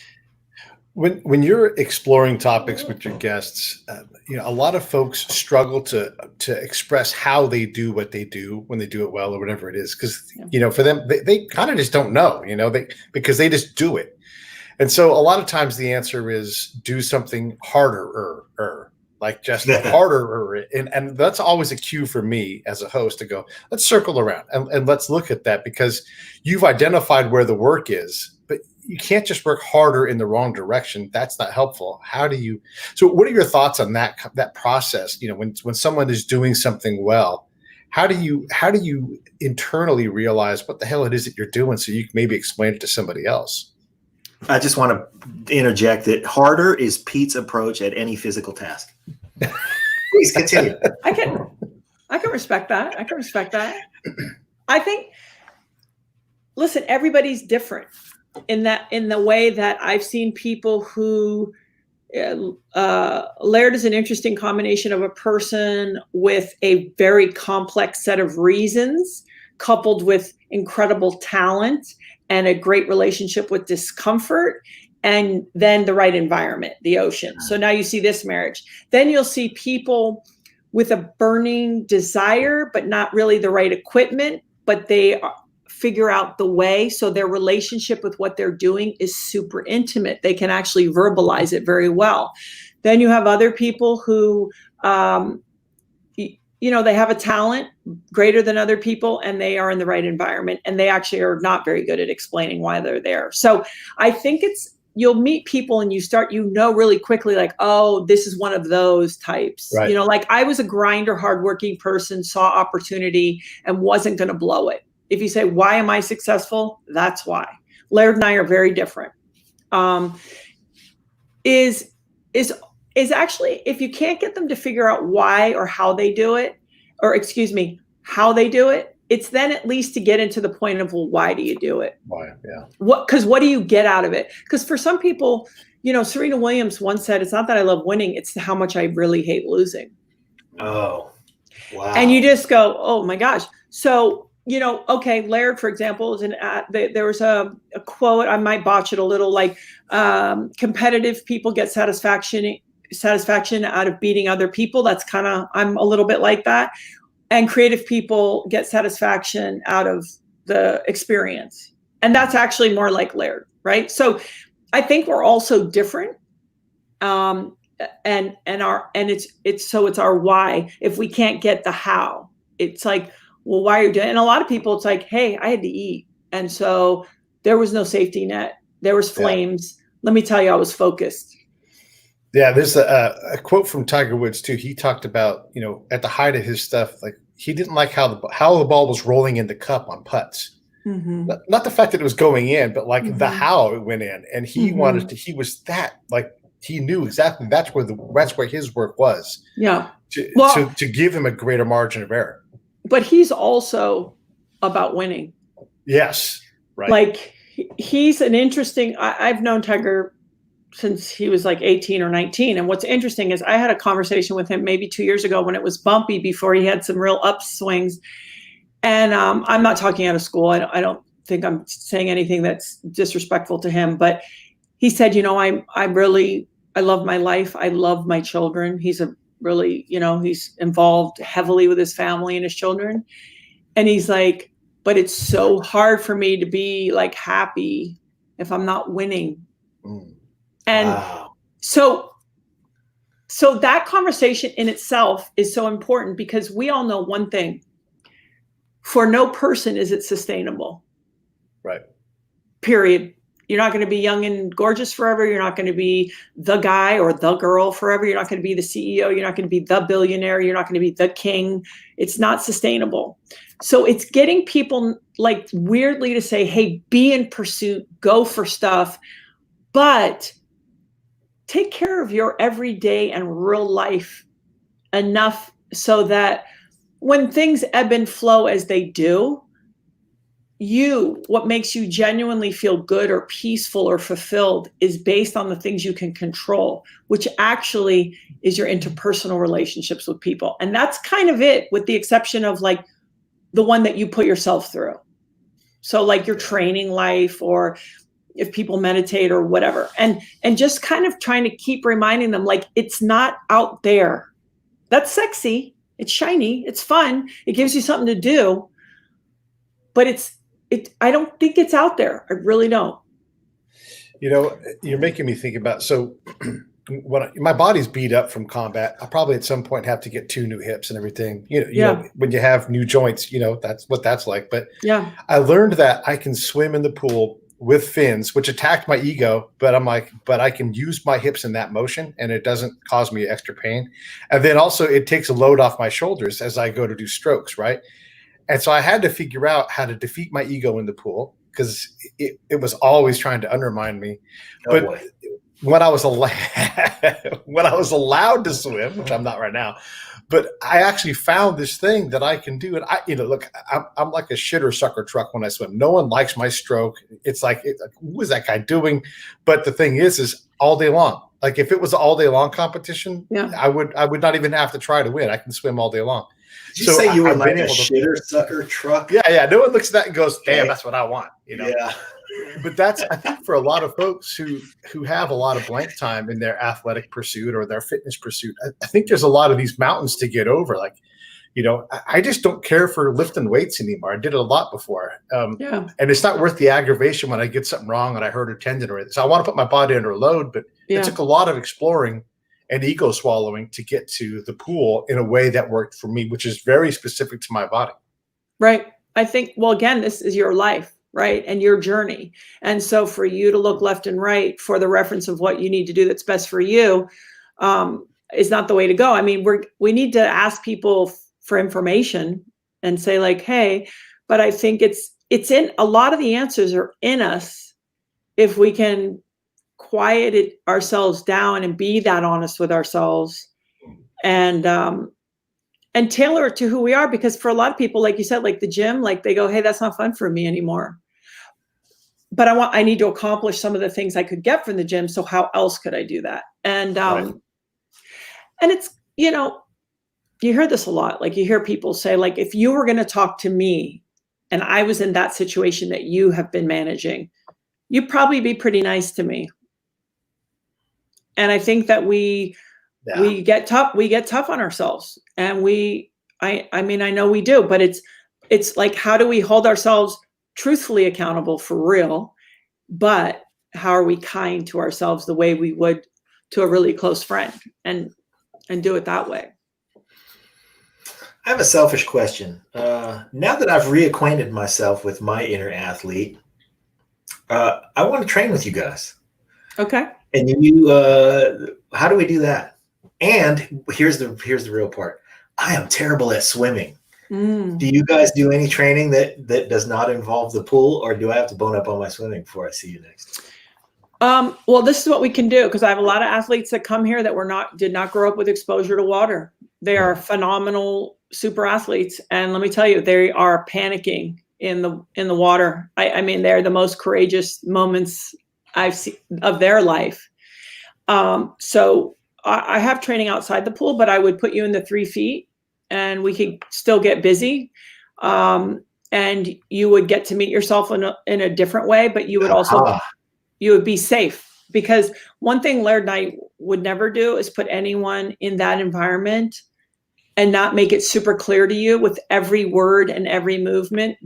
When you're exploring topics with your guests, a lot of folks struggle to express how they do what they do when they do it well or whatever it is. Because, for them, they kind of just don't know, because they just do it. And so a lot of times the answer is do something harder, like just harder. And that's always a cue for me as a host to go, let's circle around and let's look at that, because you've identified where the work is, but you can't just work harder in the wrong direction. That's not helpful. So what are your thoughts on that process? When someone is doing something well, how do you internally realize what the hell it is that you're doing so you can maybe explain it to somebody else? I just want to interject that harder is Pete's approach at any physical task. Please continue. I can respect that. I think, listen, everybody's different in the way that I've seen people who, Laird is an interesting combination of a person with a very complex set of reasons, coupled with incredible talent and a great relationship with discomfort, and then the right environment, the ocean. So now you see this marriage. Then you'll see people with a burning desire, but not really the right equipment, but they figure out the way. So their relationship with what they're doing is super intimate. They can actually verbalize it very well. Then you have other people who, they have a talent greater than other people, and they are in the right environment, and they actually are not very good at explaining why they're there. So I think you'll meet people and you start, really quickly, like, oh, this is one of those types. Right. Like I was a grinder, hardworking person, saw opportunity and wasn't going to blow it. If you say, why am I successful? That's why. Laird and I are very different. Is actually, if you can't get them to figure out why or how they do it, how they do it, it's then at least to get into the point of, well, why do you do it? Why? Yeah. What do you get out of it? Because for some people, Serena Williams once said, it's not that I love winning, it's how much I really hate losing. Oh, wow. And you just go, oh my gosh. So, okay, Laird, for example, there was a quote, I might botch it a little, like competitive people get satisfaction out of beating other people. That's I'm a little bit like that. And creative people get satisfaction out of the experience. And that's actually more like Laird, right? So I think we're also different. And it's our why. If we can't get the how, it's like, well, why are you doing it? And a lot of people, it's like, hey, I had to eat. And so there was no safety net. There was flames. Yeah. Let me tell you, I was focused. Yeah, there's a quote from Tiger Woods too. He talked about, at the height of his stuff, like he didn't like how the ball was rolling in the cup on putts. Mm-hmm. Not the fact that it was going in, but like the how it went in. And he wanted to. He was that, like, he knew exactly that's where his work was. Yeah, to give him a greater margin of error. But he's also about winning. Yes, right. Like he's an interesting. I've known Tiger since he was like 18 or 19. And what's interesting is I had a conversation with him maybe 2 years ago when it was bumpy before he had some real upswings. And I'm not talking out of school. I don't think I'm saying anything that's disrespectful to him. But he said, I love my life. I love my children. He's he's involved heavily with his family and his children. And he's like, but it's so hard for me to be like happy if I'm not winning. Mm. And wow. So that conversation in itself is so important because we all know one thing. For no person is it sustainable. Right. Period. You're not going to be young and gorgeous forever. You're not going to be the guy or the girl forever. You're not going to be the CEO. You're not going to be the billionaire. You're not going to be the king. It's not sustainable. So it's getting people like weirdly to say, hey, be in pursuit, go for stuff, but take care of your everyday and real life enough so that when things ebb and flow as they do, what makes you genuinely feel good or peaceful or fulfilled is based on the things you can control, which actually is your interpersonal relationships with people. And that's kind of it, with the exception of like the one that you put yourself through. So like your training life, or if people meditate or whatever, and just kind of trying to keep reminding them, like, it's not out there. That's sexy. It's shiny. It's fun. It gives you something to do, but I don't think it's out there. I really don't. You know, you're making me think about, so when my body's beat up from combat, I probably at some point have to get 2 new hips and everything. You know, when you have new joints, you know, that's what that's like. But yeah, I learned that I can swim in the pool with fins, which attacked my ego. But I'm like, but I can use my hips in that motion and it doesn't cause me extra pain. And then also it takes a load off my shoulders as I go to do strokes, right? And so I had to figure out how to defeat my ego in the pool, because it was always trying to undermine me. But when I was allowed to swim, which I'm not right now, but I actually found this thing that I can do. And look, I'm like a shitter sucker truck when I swim. No one likes my stroke. It's like, what is that guy doing? But the thing is all day long. Like if it was an all day long competition, I would not even have to try to win. I can swim all day long. Did you say you were like a shitter sucker truck? Yeah. No one looks at that and goes, damn, that's what I want. You know? Yeah. But that's, I think, for a lot of folks who have a lot of blank time in their athletic pursuit or their fitness pursuit, I think there's a lot of these mountains to get over. Like, you know, I just don't care for lifting weights anymore. I did it a lot before. And it's not worth the aggravation when I get something wrong and I hurt a tendon or anything. So I want to put my body under a load, but it took a lot of exploring and ego swallowing to get to the pool in a way that worked for me, which is very specific to my body. Right. I think, well, again, this is your life, right? And your journey. And so for you to look left and right for the reference of what you need to do that's best for you is not the way to go. I mean, we need to ask people for information and say like, hey, but I think it's in, a lot of the answers are in us if we can quiet ourselves down and be that honest with ourselves and tailor it to who we are. Because for a lot of people, like you said, like the gym, like they go, hey, that's not fun for me anymore. But I need to accomplish some of the things I could get from the gym. So how else could I do that? And and it's, you know, you hear this a lot. Like you hear people say, like, if you were going to talk to me and I was in that situation that you have been managing, you'd probably be pretty nice to me. And I think that we get tough on ourselves, and I mean, I know we do, but it's like, how do we hold ourselves truthfully accountable for real? But how are we kind to ourselves the way we would to a really close friend, and do it that way? I have a selfish question. Now that I've reacquainted myself with my inner athlete, I want to train with you guys. Okay. And how do we do that? And here's the real part. I am terrible at swimming. Do you guys do any training that does not involve the pool, or do I have to bone up on my swimming before I see you next? Well, this is what we can do, because I have a lot of athletes that come here that did not grow up with exposure to water. They are phenomenal super athletes, and let me tell you, they are panicking in the water. I mean, they're the most courageous moments I've seen of their life. So I have training outside the pool, but I would put you in the 3 feet and we could still get busy. And you would get to meet yourself in a different way, but you would also, you would be safe, because one thing Laird and I would never do is put anyone in that environment and not make it super clear to you with every word and every movement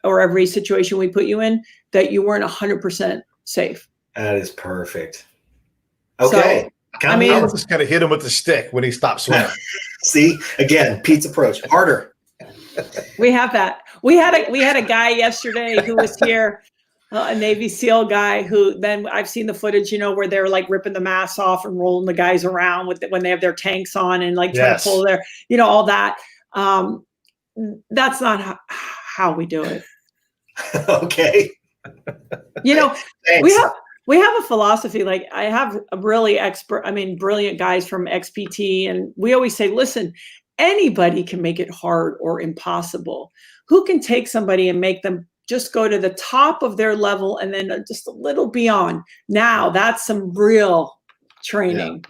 or every situation we put you in, that you weren't 100% safe. That is perfect. Okay. So, I mean, I was just going to hit him with the stick when he stopped swimming. See, again, Pete's approach, harder. We have that. We had a guy yesterday who was here A Navy SEAL guy who then I've seen the footage, where they're like ripping the masks off and rolling the guys around when they have their tanks on and like trying to pull their, all that. That's not how we do it. Okay. We have a philosophy. Like I have a really brilliant guys from XPT, and we always say, listen, anybody can make it hard or impossible. Who can take somebody and make them just go to the top of their level and then just a little beyond? Now that's some real training.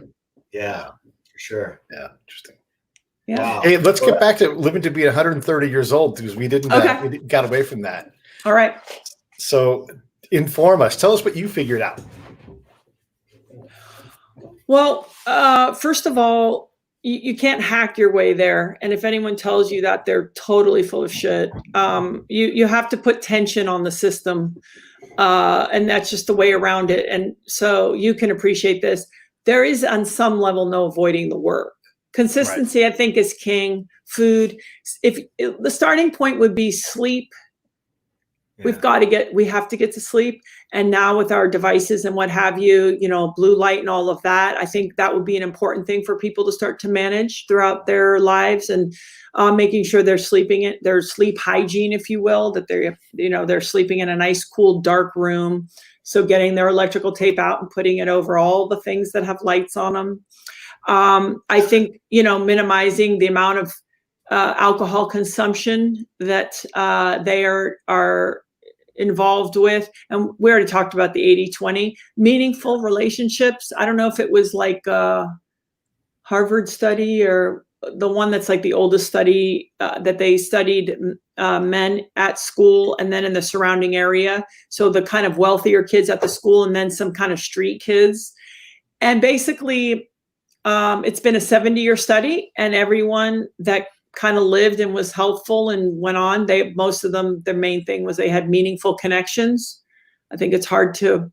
Yeah, for sure. Yeah, interesting. Yeah. Wow. Hey, let's get back to living to be 130 years old, because we didn't got away from that. All right. So inform us. Tell us what you figured out. Well, first of all, you can't hack your way there. And if anyone tells you that, they're totally full of shit. You have to put tension on the system. And that's just the way around it. And so you can appreciate this. There is on some level no avoiding the work. Consistency, right, I think, is king. Food. If the starting point would be sleep. Yeah. We have to get to sleep. And now with our devices and what have you, blue light and all of that, I think that would be an important thing for people to start to manage throughout their lives, and making sure they're sleeping their sleep hygiene, if you will, that they're sleeping in a nice, cool, dark room. So getting their electrical tape out and putting it over all the things that have lights on them. I think, minimizing the amount of alcohol consumption that they are involved with. And we already talked about the 80-20 meaningful relationships. I don't know if it was like a Harvard study or the one that's like the oldest study that they studied men at school and then in the surrounding area. So the kind of wealthier kids at the school and then some kind of street kids. And basically it's been a 70-year study, and everyone that kind of lived and was helpful and went on, most of them, their main thing was they had meaningful connections. I think it's hard to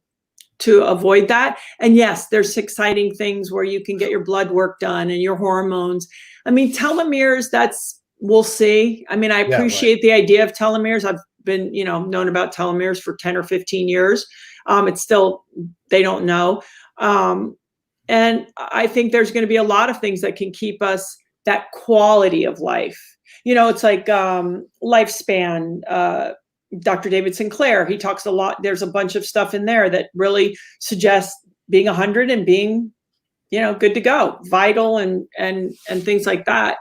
avoid that. And yes, there's exciting things where you can get your blood work done and your hormones. I mean, telomeres, we'll see. I mean, I appreciate the idea of telomeres. I've been, known about telomeres for 10 or 15 years. It's still, they don't know. And I think there's going to be a lot of things that can keep us that quality of life. It's like lifespan. Dr. David Sinclair, he talks a lot. There's a bunch of stuff in there that really suggests being 100 and being, good to go, vital and things like that.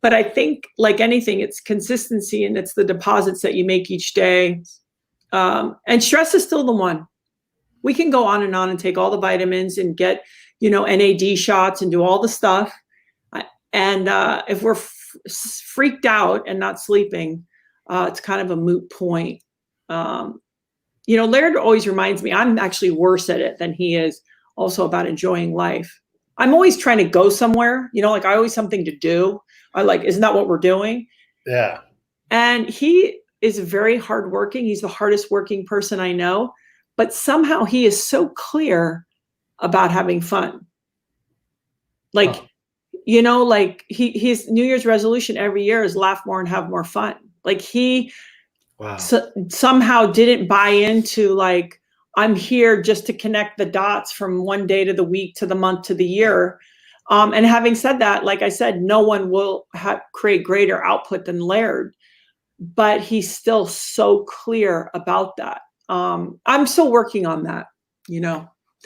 But I think, like anything, it's consistency, and it's the deposits that you make each day. And stress is still the one. We can go on and take all the vitamins and get, NAD shots and do all the stuff. And if we're freaked out and not sleeping, it's kind of a moot point. Laird always reminds me, I'm actually worse at it than he is also about enjoying life. I'm always trying to go somewhere, like I always something to do. Isn't that what we're doing? Yeah. And he is very hardworking. He's the hardest working person I know, but somehow he is so clear about having fun. His New Year's resolution every year is laugh more and have more fun. Like he somehow didn't buy into I'm here just to connect the dots from one day to the week to the month to the year. And having said that, like I said, no one will create greater output than Laird, but he's still so clear about that. I'm still working on that,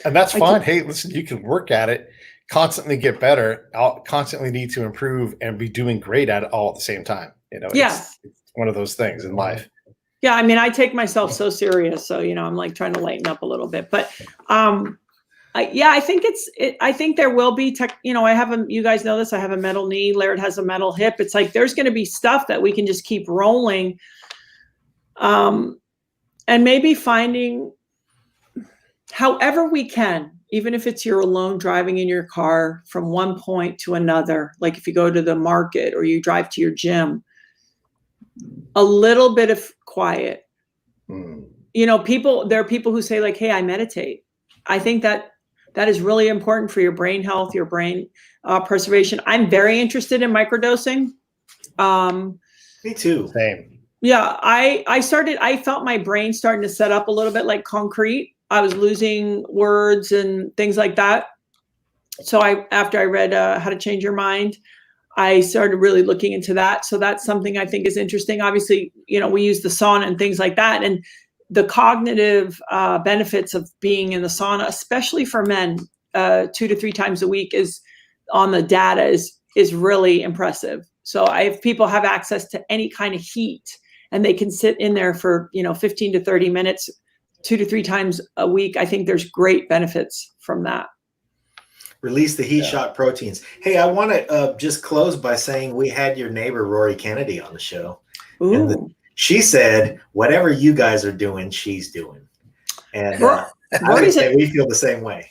And that's fine. Hey, listen, you can work at it, constantly get better, constantly need to improve, and be doing great at it all at the same time. It's one of those things in life. Yeah. I mean, I take myself so serious. So, I'm trying to lighten up a little bit, but, I think I think there will be you guys know this, I have a metal knee, Laird has a metal hip. It's like, there's going to be stuff that we can just keep rolling. And maybe finding however we can, even if it's you're alone driving in your car from one point to another, like if you go to the market or you drive to your gym, a little bit of quiet. There are people who say hey, I meditate. I think that is really important for your brain health, your brain preservation. I'm very interested in microdosing. Me too. Same. Yeah, I felt my brain starting to set up a little bit like concrete. I was losing words and things like that. So after I read How to Change Your Mind, I started really looking into that. So that's something I think is interesting. Obviously, we use the sauna and things like that. And the cognitive benefits of being in the sauna, especially for men, 2 to 3 times a week is on the data is really impressive. So if people have access to any kind of heat and they can sit in there for, 15 to 30 minutes, 2 to 3 times a week, I think there's great benefits from that. Release the heat shot proteins. Hey, I want to just close by saying we had your neighbor Rory Kennedy on the show. Ooh. She said, whatever you guys are doing, she's doing. And we feel the same way.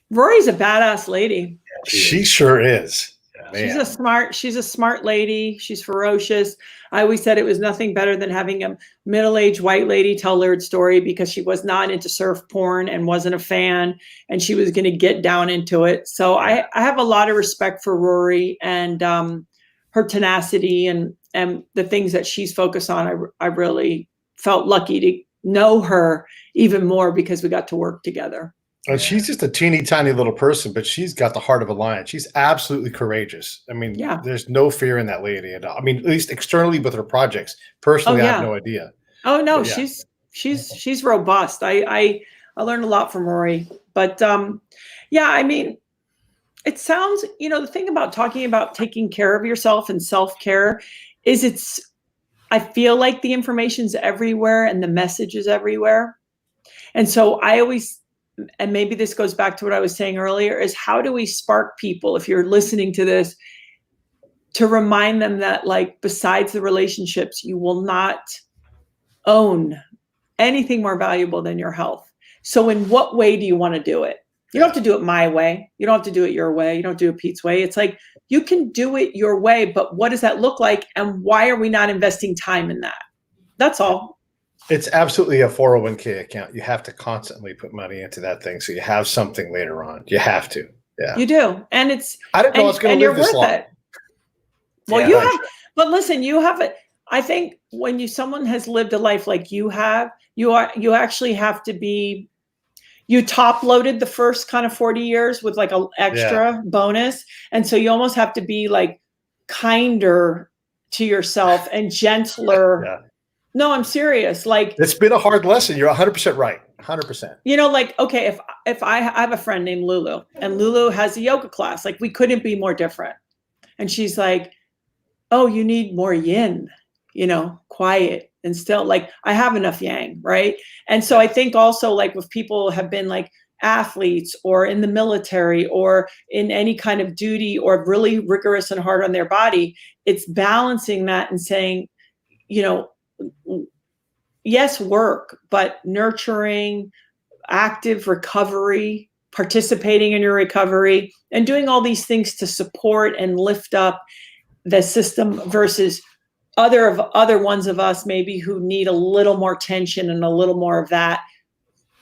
Rory's a badass lady. Yeah, she sure is. Yeah. She's a smart lady. She's ferocious. I always said it was nothing better than having a middle-aged white lady tell her story, because she was not into surf porn and wasn't a fan, and she was going to get down into it. So I have a lot of respect for Rory and her tenacity and the things that she's focused on. I really felt lucky to know her even more because we got to work together. And she's just a teeny tiny little person, but she's got the heart of a lion. She's absolutely courageous. I mean, there's no fear in that lady at all. I mean, at least externally with her projects. Personally, I have no idea. Oh no, she's robust. I learned a lot from Rory. But I mean, it sounds, the thing about talking about taking care of yourself and self-care is I feel like the information's everywhere and the message is everywhere. And so I always, and maybe this goes back to what I was saying earlier, is how do we spark people, if you're listening to this, to remind them that, like, besides the relationships, you will not own anything more valuable than your health. So in what way do you want to do it? You don't have to do it my way. You don't have to do it your way. You don't do it Pete's way. It's like, you can do it your way, but what does that look like? And why are we not investing time in that? That's all. It's absolutely a 401k account. You have to constantly put money into that thing, so you have something later on. You have to. Yeah. You do. And I don't know it's going to live this long. It. Well, you have, but listen, you have it. I think when someone has lived a life like you have, you actually have to be, you top loaded the first kind of 40 years with like an extra bonus. And so you almost have to be like kinder to yourself and gentler. No, I'm serious. Like, it's been a hard lesson. You're 100% right. 100%. Like, okay, if I have a friend named Lulu, and Lulu has a yoga class, like, we couldn't be more different. And she's like, oh, you need more yin, quiet and still. Like, I have enough yang, right? And so I think also, like, if people have been like athletes or in the military or in any kind of duty or really rigorous and hard on their body, it's balancing that and saying, yes, work, but nurturing, active recovery, participating in your recovery, and doing all these things to support and lift up the system versus other ones of us maybe who need a little more tension and a little more of that.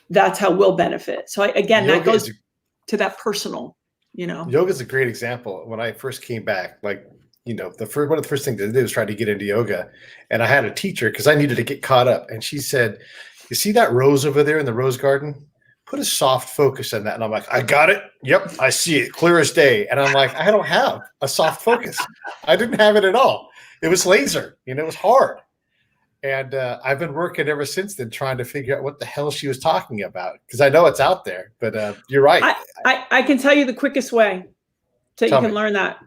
That's how we'll benefit. So again, that goes to that personal, Yoga is a great example. When I first came back, like, one of the first things I did was try to get into yoga. And I had a teacher because I needed to get caught up. And she said, you see that rose over there in the rose garden? Put a soft focus on that. And I'm like, I got it. Yep, I see it clear as day. And I'm like, I don't have a soft focus. I didn't have it at all. It was laser. It was hard. And I've been working ever since then trying to figure out what the hell she was talking about, because I know it's out there. But you're right. I can tell you the quickest way so you can learn that.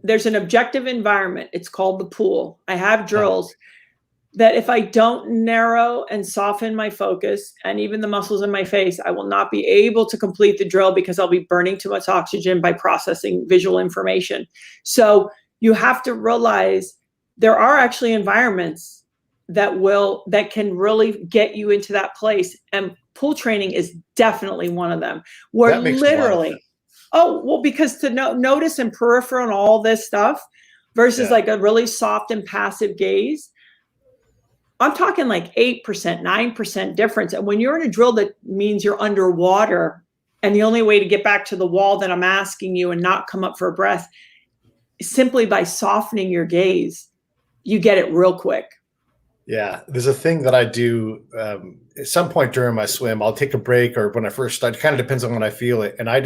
There's an objective environment. It's called the pool. I have drills that if I don't narrow and soften my focus and even the muscles in my face, I will not be able to complete the drill because I'll be burning too much oxygen by processing visual information. So you have to realize there are actually environments that can really get you into that place. And pool training is definitely one of them, where literally, because to notice and peripheral and all this stuff versus like a really soft and passive gaze, I'm talking like 8%, 9% difference. And when you're in a drill that means you're underwater and the only way to get back to the wall that I'm asking you and not come up for a breath is simply by softening your gaze, you get it real quick. Yeah, there's a thing that I do at some point during my swim. I'll take a break, or when I first start. It kind of depends on when I feel it, and I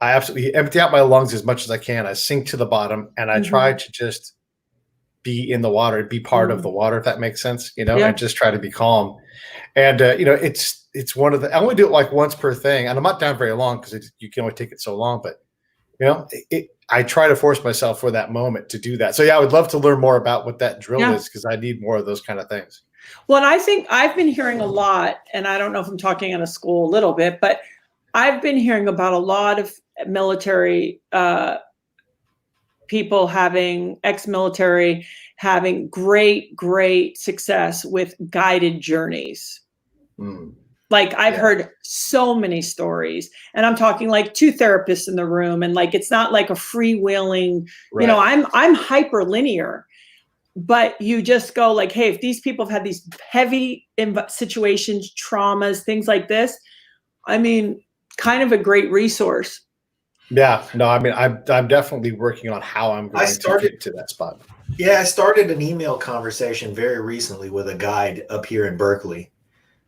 absolutely empty out my lungs as much as I can. I sink to the bottom, and I try to just be in the water, be part of the water, if that makes sense, Yeah. and just try to be calm. And it's one of the. I only do it like once per thing, and I'm not down very long because you can only take it so long. But I try to force myself for that moment to do that. So yeah, I would love to learn more about what that drill is, because I need more of those kind of things. Well, and I think I've been hearing a lot, and I don't know if I'm talking out of school a little bit, but I've been hearing about a lot of military people ex-military having great success with guided journeys. Like I've heard so many stories, and I'm talking like 2 therapists in the room, and like it's not like a freewheeling, I'm hyperlinear, but you just go like, hey, if these people have had these heavy situations, traumas, things like this, I mean, kind of a great resource. Yeah, no, I mean, I'm definitely working on how I'm going to get to that spot. Yeah, I started an email conversation very recently with a guide up here in Berkeley,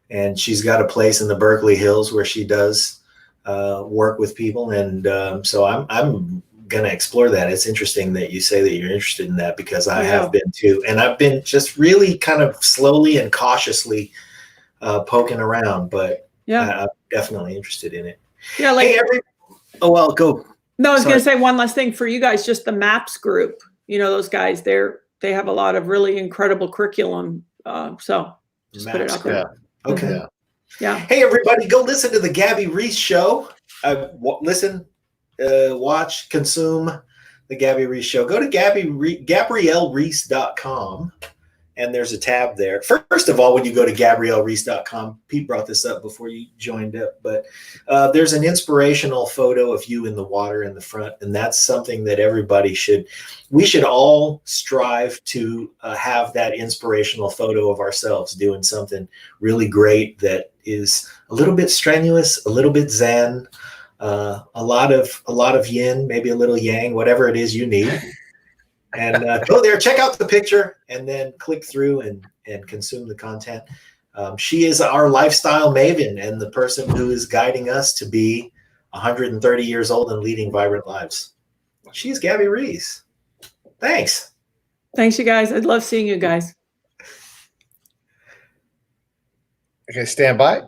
and she's got a place in the Berkeley Hills where she does work with people, and so I'm going to explore that. It's interesting that you say that you're interested in that, because I have been too, and I've been just really kind of slowly and cautiously poking around, but I'm definitely interested in it. Yeah, like oh well, go. No, I was going to say one last thing for you guys. Just the MAPS group. Those guys. They have a lot of really incredible curriculum. So just put it out there. Yeah. Okay. Yeah. Hey, everybody, go listen to the Gabby Reece show. Listen, watch, consume the Gabby Reece show. Go to GabrielleReece.com, and there's a tab there. First of all, when you go to GabrielleReece.com, Pete brought this up before you joined up, but there's an inspirational photo of you in the water in the front, and that's something that we should all strive to have that inspirational photo of ourselves doing something really great that is a little bit strenuous, a little bit zen, a lot of yin, maybe a little yang, whatever it is you need. And go there, check out the picture, and then click through and consume the content. She is our lifestyle maven and the person who is guiding us to be 130 years old and leading vibrant lives. She's Gabby Reece. Thanks. Thanks, you guys. I'd love seeing you guys. Okay, stand by.